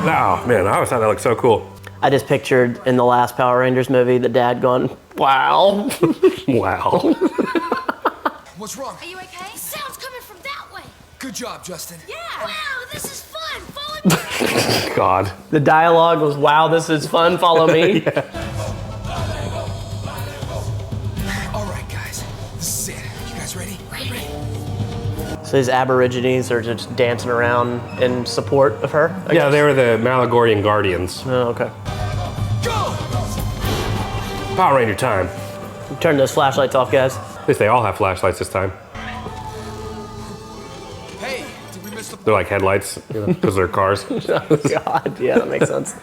Oh man, I always thought that looked so cool. I just pictured in the last Power Rangers movie the dad going, wow. Wow. What's wrong? Are you okay? The sound's coming from that way. Good job, Justin. Yeah. Wow, this is fun. Follow me. God. The dialogue was, wow, this is fun, follow me. All right, guys. This is it. You guys ready? Ready. So these Aborigines are just dancing around in support of her? I Yeah, guess? they were the Malagorian Guardians. Oh, okay. Power Ranger time. Turn those flashlights off, guys. At least they all have flashlights this time. Hey, did we miss the... They're like headlights, because they're cars. Oh, God. Yeah, that makes sense.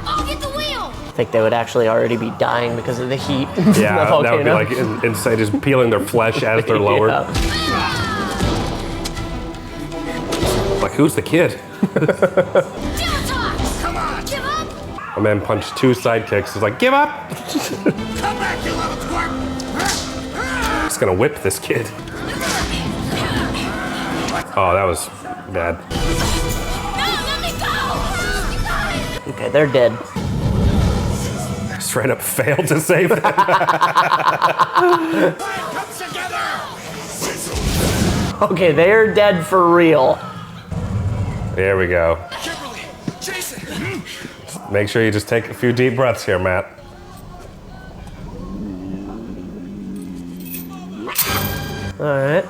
Oh, get the wheel. I think they would actually already be dying because of the heat. Yeah, of the that would be volcano. like insane, just peeling their flesh as they're lowered. Yeah. Like, who's the kid? Come on. Give up. A man punched 2 sidekicks. He's like, give up! Come back, you little twerp! Just gonna whip this kid. Oh, that was bad. No, let me go. You got it. Okay, they're dead. Straight up failed to save them. Comes together! Okay, they're dead for real. There we go. Kimberly! Jason! Make sure you just take a few deep breaths here, Matt. All right.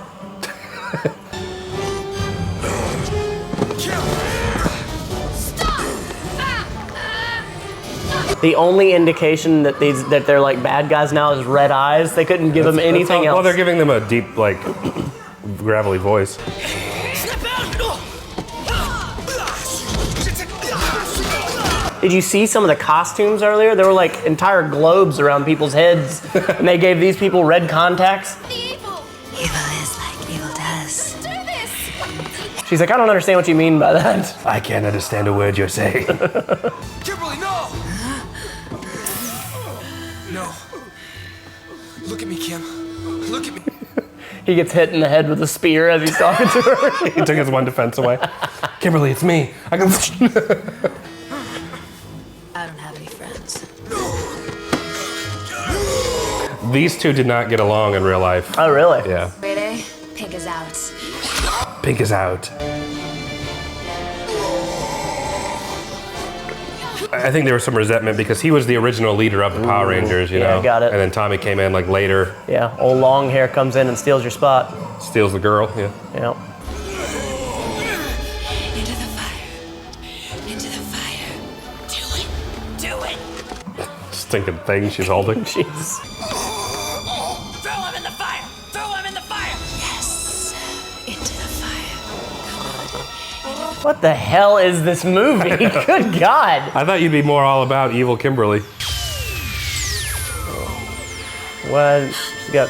The only indication that they're like bad guys now is red eyes. They couldn't give them anything else. Well, they're giving them a deep, like, gravelly voice. Did you see some of the costumes earlier? There were like entire globes around people's heads, and they gave these people red contacts. Evil. Evil is like evil does. Do this. She's like, I don't understand what you mean by that. I can't understand a word you're saying. Kimberly, no! No. Look at me, Kim. Look at me. He gets hit in the head with a spear as he's talking to her. He took his one defense away. Kimberly, it's me. I can. I don't have any friends. These two did not get along in real life. Oh, really? Yeah. Ready? Pink is out. Pink is out. I think there was some resentment because he was the original leader of the Power Rangers, you know? got it. And then Tommy came in like later. Yeah, old long hair comes in and steals your spot. Steals the girl, yeah. Yeah. Into the fire. Into the fire. Do it. Do it. Stinking thing she's holding. Jeez. Throw him in the fire! Throw him in the fire! Yes. Into the fire. What the hell is this movie? Good God. I thought you'd be more all about evil Kimberly. What? She got.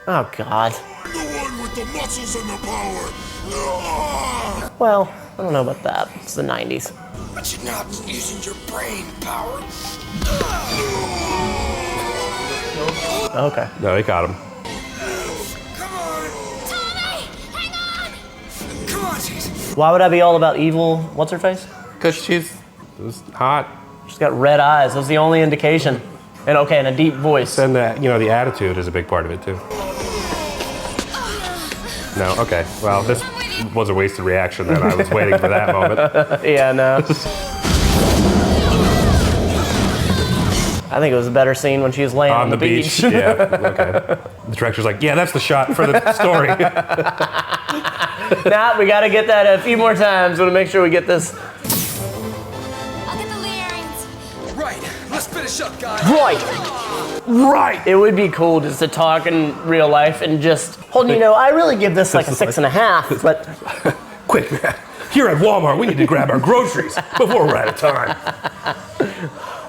Oh, God. The one with the muscles and the power. Well, I don't know about that. It's the 90s. But you're not using your brain power. Okay. No, he caught him. Why would I be all about evil? What's her face? Because she's hot. She's got red eyes. That's the only indication. And okay, and a deep voice. And that, you know, the attitude is a big part of it too. No, okay. Well, this was a wasted reaction then. I was waiting for that moment. Yeah, no. I think it was a better scene when she was laying on the beach. Yeah, okay. The director's like, yeah, that's the shot for the story. Nah, we gotta get that a few more times. We wanna make sure we get this. I'll get the earrings. Right. Let's finish up, guys. Right. It would be cool just to talk in real life and just, Holden, you know, I really give this like a 6.5, but. Quick, here at Walmart, we need to grab our groceries before we're out of time.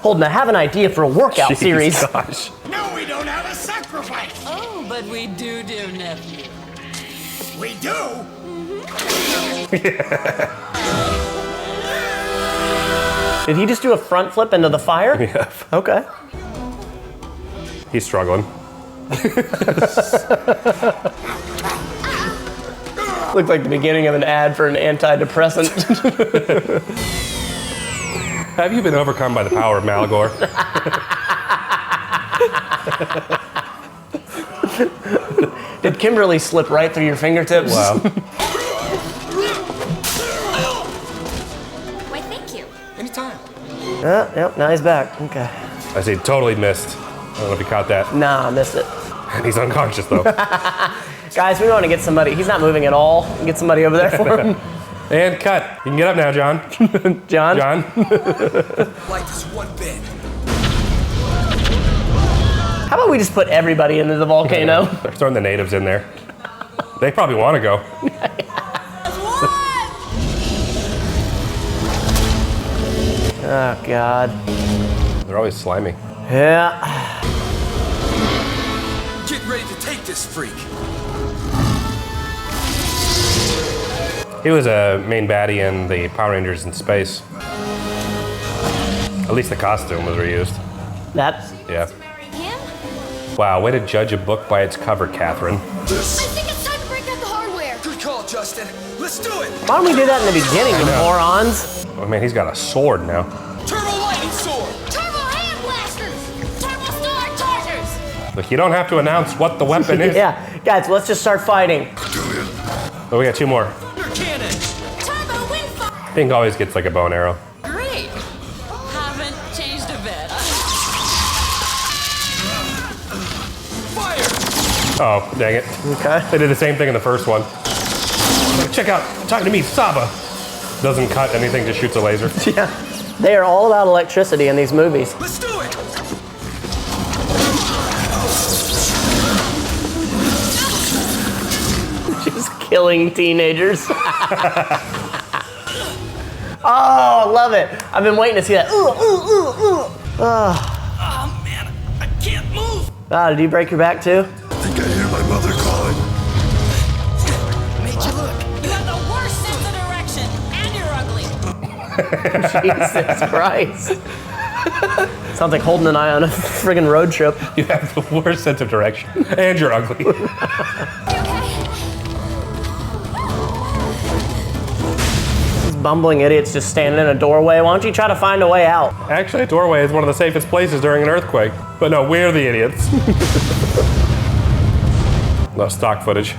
Holden, I have an idea for a workout Jeez, series. Gosh. No, we don't have a sacrifice! Oh, but we do, nephew. We do? Did he just do a front flip into the fire? Yeah. Okay. He's struggling. Looked like the beginning of an ad for an antidepressant. Have you been overcome by the power of Malagor? Did Kimberly slip right through your fingertips? Wow. Why, thank you. Anytime. Yep, now he's back. Okay. I see, totally missed. I don't know if you caught that. Nah, I missed it. He's unconscious though. Guys, we want to get somebody. He's not moving at all. Get somebody over there for him. And cut. You can get up now, John. John? John? Like this one bit. How about we just put everybody into the volcano? They're throwing the natives in there. They probably want to go. Oh, God. They're always slimy. Yeah. Get ready to take this freak. He was a main baddie in the Power Rangers in space. At least the costume was reused. That? Yeah. Him? Wow, way to judge a book by its cover, Catherine. I think it's time to break out the hardware. Good call, Justin. Let's do it. Why don't we do that in the beginning, you morons? Oh man, he's got a sword now. Turbo lightning sword. Turbo hand blasters. Turbo star chargers. Look, you don't have to announce what the weapon is. Yeah, guys, let's just start fighting. Oh, we got two more. Cannon. Turbo windfall. Pink always gets like a bow and arrow. Great. Haven't changed a bit. Fire. Oh, dang it. Okay. They did the same thing in the first one. Like, check out, talking to me, Saba. Doesn't cut anything, just shoots a laser. Yeah. They are all about electricity in these movies. Let's do it. Just killing teenagers. Oh, love it. I've been waiting to see that. Oh, man, I can't move. did you break your back too? I think I hear my mother calling. Made you look. You have the worst sense of direction, and you're ugly. Jesus Christ. Sounds like Holden and I on a friggin' road trip. You have the worst sense of direction, and you're ugly. These bumbling idiots just standing in a doorway. Why don't you try to find a way out? Actually, a doorway is one of the safest places during an earthquake. But no, we're the idiots. No stock footage.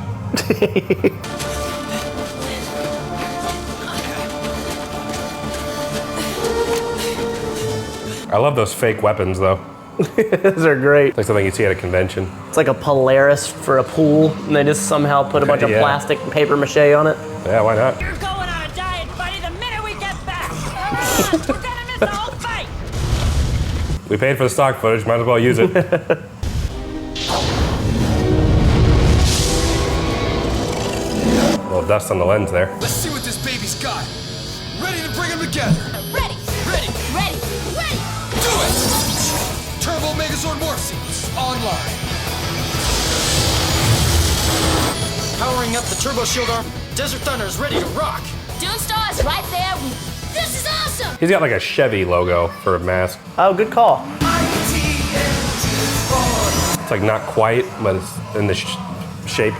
I love those fake weapons, though. Those are great. Like something you see at a convention. It's like a Polaris for a pool, and they just somehow put a bunch of plastic and paper mache on it. Yeah, why not? You're going on a diet, buddy, the minute we get back. We're gonna miss the whole fight. We paid for the stock footage, might as well use it. A little dust on the lens there. Let's see what this baby's got. Ready to bring them together. Ready. Ready. Ready. Ready. Do it. Turbo Megazord Morph Sequence online. Powering up the turbo shield arm. Desert Thunder is ready to rock. Doomstar is right there. This is awesome. He's got like a Chevy logo for a mask. Oh, good call. It's like not quite, but it's in the shape.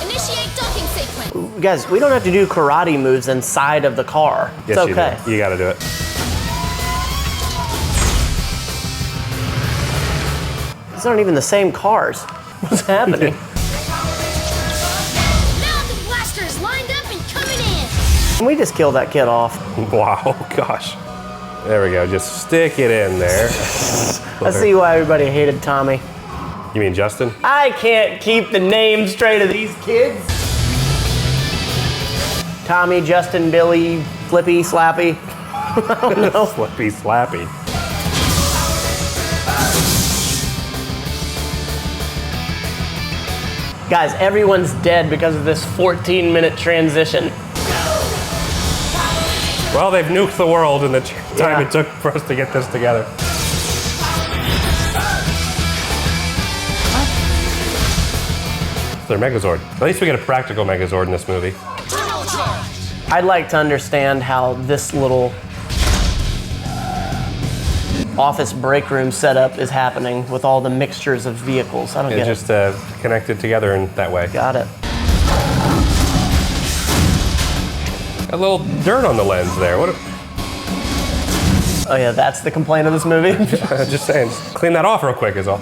Initiate docking sequence. Guys, we don't have to do karate moves inside of the car. Yes, It's okay. you do. You gotta do it. These aren't even the same cars. What's happening? Now the blaster is lined up and coming in. Can we just kill that kid off? Wow, gosh. There we go, just stick it in there. I see why everybody hated Tommy. You mean Justin? I can't keep the names straight of these kids. Tommy, Justin, Billy, Flippy, Slappy. I don't know. Flippy, Slappy. Guys, everyone's dead because of this 14-minute transition. Well, they've nuked the world in the time it took for us to get this together. It's their Megazord. At least we get a practical Megazord in this movie. I'd like to understand how this little office break room setup is happening with all the mixtures of vehicles. I don't get It's it. just connected together in that way. Got it. A little dirt on the lens there. What? Oh yeah, that's the complaint of this movie. Just saying, clean that off real quick is all.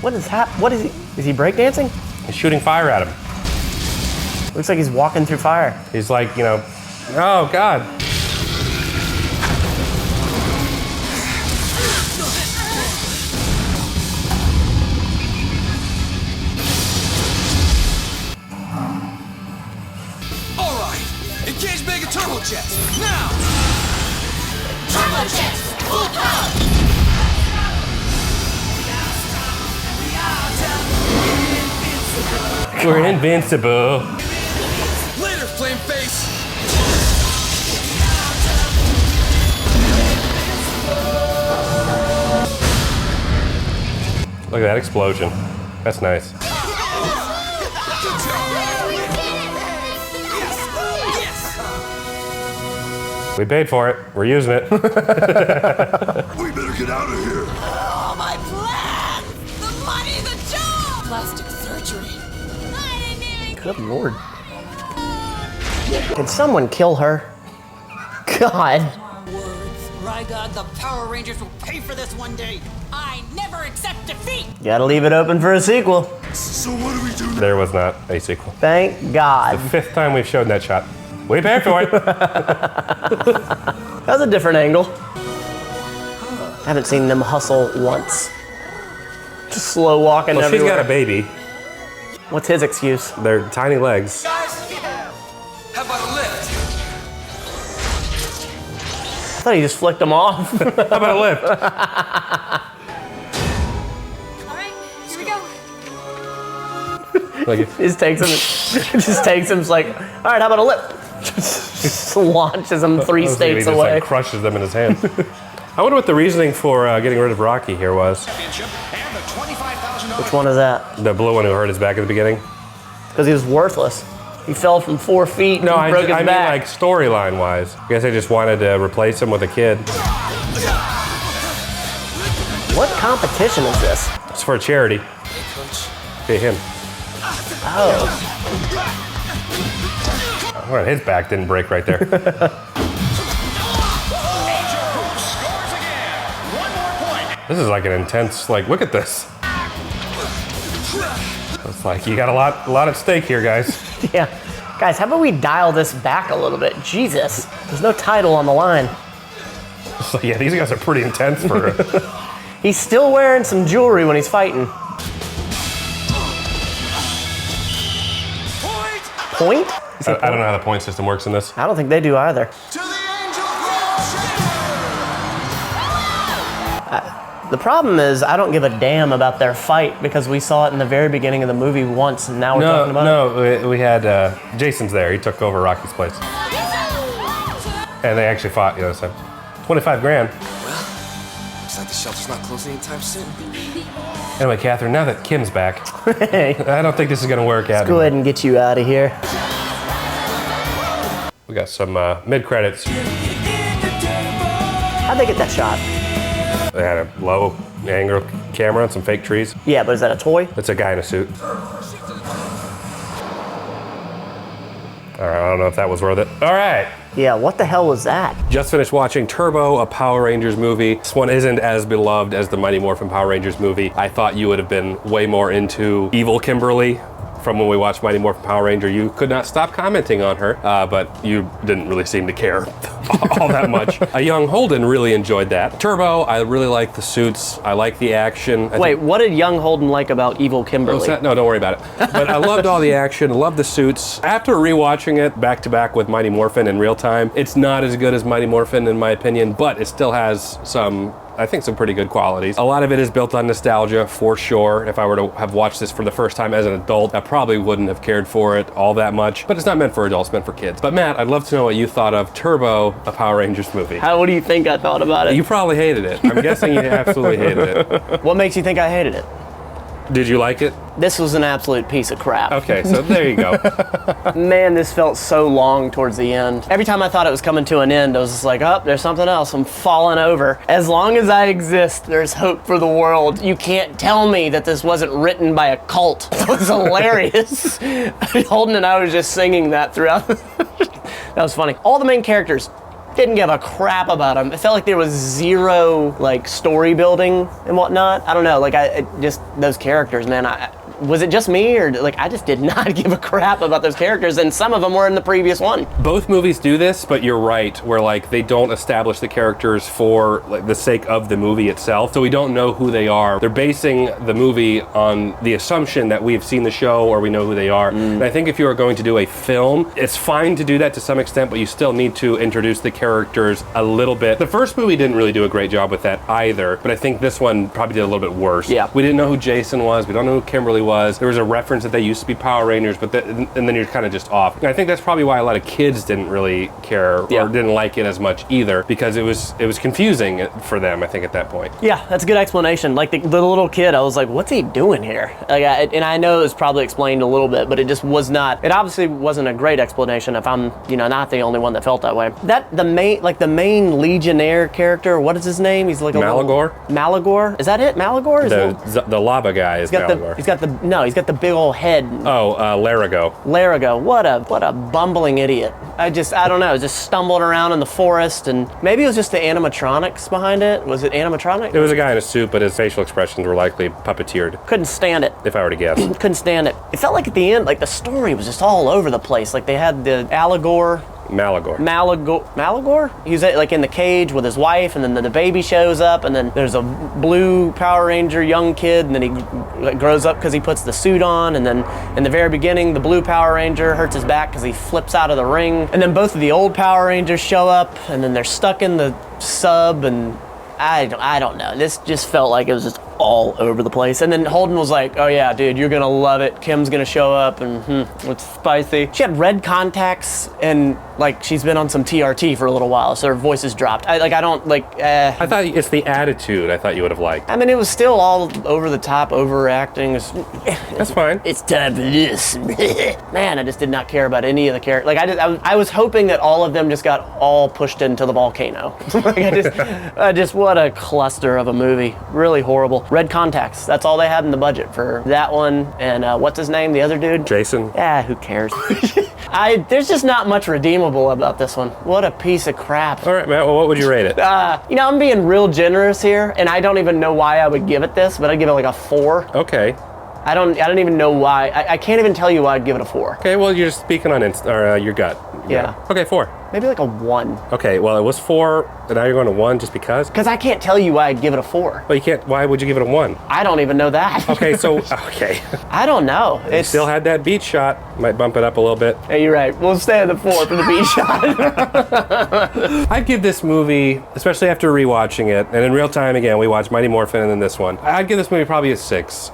What is happening? What is he? Is he breakdancing? He's shooting fire at him. Looks like he's walking through fire. He's like, you know, oh God. All right, engage mega turbojets now. Turbojets, full power! We're invincible. Later, flame face. Look at that explosion. That's nice. We paid for it. We're using it. We better get out of here. Oh, my plan! The money, the job! Plastic surgery. Good Lord. Can someone kill her? God. Words. My God, the Power Rangers will pay for this one day. I never accept defeat. Gotta leave it open for a sequel. So what do we do now? There was not a sequel. Thank God. The 5th time we've shown that shot. We paid for it. That's a different angle. I haven't seen them hustle once. Just slow walking Well, everywhere. she's got a baby. What's his excuse? They're tiny legs. Guys, how about a lift? I thought he just flicked them off. How about a lift? All right, here we go. Like, Just takes him. Just takes him. It's like, all right, how about a lip? Just launches him 3 he states just, away. like, crushes them in his hand. I wonder what the reasoning for getting rid of Rocky here was. Which one is that? The blue one who hurt his back at the beginning. Because he was worthless. He fell from 4 feet and No, I broke his mean back. like storyline wise. I guess they just wanted to replace him with a kid. What competition is this? It's for a charity. Hey, coach. Hey, him. Oh. Well, his back didn't break right there. This is like an intense, like, look at this. It's like, you got a lot at stake here, guys. Yeah. Guys, how about we dial this back a little bit? Jesus. There's no title on the line. So, yeah, these guys are pretty intense for... He's still wearing some jewelry when he's fighting. Point? I don't know how the point system works in this. I don't think they do either. The problem is, I don't give a damn about their fight because we saw it in the very beginning of the movie once, and now we're talking about it. No, we had Jason's there. He took over Rocky's place, and they actually fought. You know, so 25 grand. Well, looks like the shelter's not closing anytime soon. Anyway, Catherine, now that Kim's back, Hey, I don't think this is gonna work out. let's go ahead and get you out of here. We got some mid credits. How'd they get that shot? They had a low angle camera and some fake trees. Yeah, but is that a toy? It's a guy in a suit. All right, I don't know if that was worth it. All right. Yeah, what the hell was that? Just finished watching Turbo, a Power Rangers movie. This one isn't as beloved as the Mighty Morphin Power Rangers movie. I thought you would have been way more into Evil Kimberly from when we watched Mighty Morphin Power Ranger. You could not stop commenting on her, but you didn't really seem to care all that much. A young Holden really enjoyed that. Turbo, I really like the suits. I like the action. Wait, what did young Holden like about Evil Kimberly? No, don't worry about it. But I loved all the action, loved the suits. After rewatching it back to back with Mighty Morphin in real time, it's not as good as Mighty Morphin in my opinion, but it still has some, I think, some pretty good qualities. A lot of it is built on nostalgia, for sure. If I were to have watched this for the first time as an adult, I probably wouldn't have cared for it all that much, but it's not meant for adults, it's meant for kids. But Matt, I'd love to know what you thought of Turbo, a Power Rangers movie. What do you think I thought about it? You probably hated it. I'm guessing you absolutely hated it. What makes you think I hated it? Did you like it? This was an absolute piece of crap. Okay, so there you go. Man, this felt so long towards the end. Every time I thought it was coming to an end, I was just like, oh, there's something else. I'm falling over. As long as I exist, there's hope for the world. You can't tell me that this wasn't written by a cult. It was hilarious. Holden and I was just singing that throughout. That was funny. All the main characters, didn't give a crap about them. It felt like there was zero like story building and whatnot. I don't know, like just those characters, man. Was it just me, or like I just did not give a crap about those characters, and some of them were in the previous one. Both movies do this, but you're right, where like they don't establish the characters for like the sake of the movie itself, so we don't know who they are. They're basing the movie on the assumption that we've seen the show or we know who they are. And I think if you are going to do a film, it's fine to do that to some extent, but you still need to introduce the characters a little bit. The first movie didn't really do a great job with that either, but I think this one probably did a little bit worse. Yeah. We didn't know who Jason was, we don't know who Kimberly was. There was a reference that they used to be Power Rangers, but and then you're kind of just off. And I think that's probably why a lot of kids didn't really care or didn't like it as much either, because it was confusing for them, I think, at that point. Yeah, that's a good explanation. Like the little kid, I was like, what's he doing here? Like, and I know it was probably explained a little bit, but it just was not. It obviously wasn't a great explanation. If I'm, not the only one that felt that way. The main Legionnaire character, what is his name? He's like a Malagor. Malagor, is that it? Malagor? The lava guy is Malagor. He's got the big old head. Oh, Larigo. Larigo, what a bumbling idiot. I don't know, just stumbled around in the forest, and maybe it was just the animatronics behind it. Was it animatronic? It was a guy in a suit, but his facial expressions were likely puppeteered. Couldn't stand it. If I were to guess. Couldn't stand it. It felt like at the end, like the story was just all over the place. Like they had the Malagor. He's like in the cage with his wife, and then the baby shows up, and then there's a blue Power Ranger young kid, and then he grows up because he puts the suit on, and then in the very beginning, the blue Power Ranger hurts his back because he flips out of the ring, and then both of the old Power Rangers show up, and then they're stuck in the sub, and I don't know. This just felt like it was just all over the place. And then Holden was like, oh yeah, dude, you're gonna love it. Kim's gonna show up, and it's spicy. She had red contacts, and like she's been on some TRT for a little while, so her voice is dropped. I thought it's the attitude I thought you would have liked. I mean, it was still all over the top, overacting. That's fine. It's time for this. Man, I just did not care about any of the characters. Like I was hoping that all of them just got all pushed into the volcano. I just what a cluster of a movie. Really horrible. Red contacts. That's all they had in the budget for that one. And what's his name? The other dude? Jason. Yeah, who cares? There's just not much redeemable about this one. What a piece of crap. All right, Matt, well, what would you rate it? I'm being real generous here, and I don't even know why I would give it this, but I'd give it like a 4. Okay. I don't even know why. I can't even tell you why I'd give it a 4. Okay, well, you're just speaking on your gut. Yeah. Okay, 4. Maybe like a 1. Okay, well, it was 4, and now you're going to 1 just because? Because I can't tell you why I'd give it a 4. Well, you can't. Why would you give it a 1? I don't even know that. Okay, okay. I don't know. You still had that beat shot. Might bump it up a little bit. Hey, you're right. We'll stay at the 4 for the beat shot. I'd give this movie, especially after rewatching it, and in real time again, we watched Mighty Morphin and then this one. I'd give this movie probably a 6.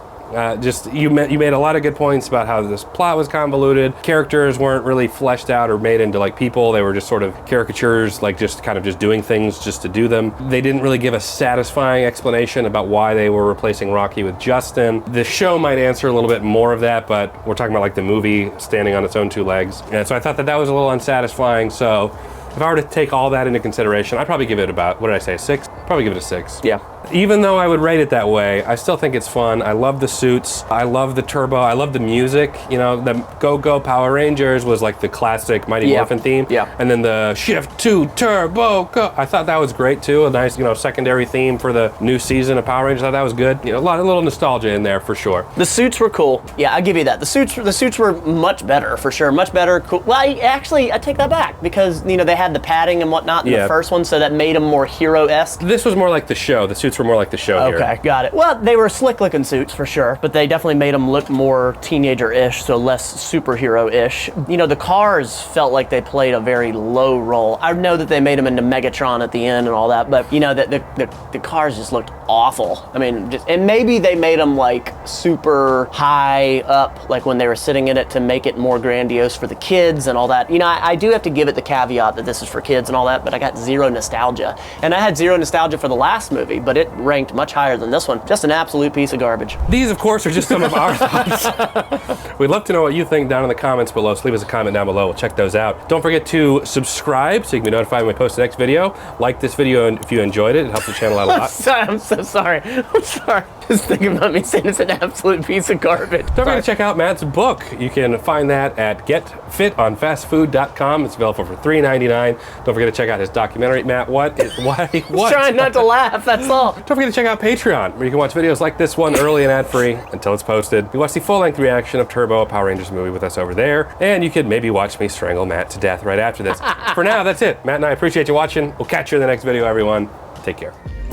You made a lot of good points about how this plot was convoluted. Characters weren't really fleshed out or made into like people. They were just sort of caricatures, like just kind of just doing things just to do them. They didn't really give a satisfying explanation about why they were replacing Rocky with Justin. The show might answer a little bit more of that, but we're talking about like the movie standing on its own 2 legs. And so I thought that was a little unsatisfying. So if I were to take all that into consideration, I'd probably give it about, what did I say, 6? Probably give it a 6. Yeah. Even though I would rate it that way, I still think it's fun. I love the suits. I love the turbo. I love the music. The Go Go Power Rangers was like the classic Mighty Morphin theme. Yeah. And then the Shift to Turbo Go. I thought that was great too. A nice, secondary theme for the new season of Power Rangers. I thought that was good. A little nostalgia in there for sure. The suits were cool. Yeah, I'll give you that. The suits were much better for sure. Much better. Cool. Well, I take that back because they had the padding and whatnot in the first one, so that made them more hero-esque. This was more like the show. The suits were more like the show here. Okay, got it. Well, they were slick-looking suits for sure, but they definitely made them look more teenager-ish, so less superhero-ish. The cars felt like they played a very low role. I know that they made them into Megatron at the end and all that, but the cars just looked awful. I mean, and maybe they made them like super high up, like when they were sitting in it to make it more grandiose for the kids and all that. I do have to give it the caveat that this is for kids and all that, but I got zero nostalgia. And I had zero nostalgia for the last movie, but it ranked much higher than this one. Just an absolute piece of garbage. These, of course, are just some of our thoughts. We'd love to know what you think down in the comments below, so leave us a comment down below. We'll check those out. Don't forget to subscribe so you can be notified when we post the next video. Like this video if you enjoyed it. It helps the channel out a lot. I'm so sorry. I'm sorry. Just think about me saying it's an absolute piece of garbage. Don't forget to check out Matt's book. You can find that at getfitonfastfood.com. It's available for $3.99. Don't forget to check out his documentary. Matt, what? What? Trying not to laugh, that's all. Don't forget to check out Patreon, where you can watch videos like this one early and ad-free until it's posted. You watch the full-length reaction of Turbo, a Power Rangers movie, with us over there, and you could maybe watch me strangle Matt to death right after this. For now, that's it. Matt and I appreciate you watching. We'll catch you in the next video, everyone. Take care.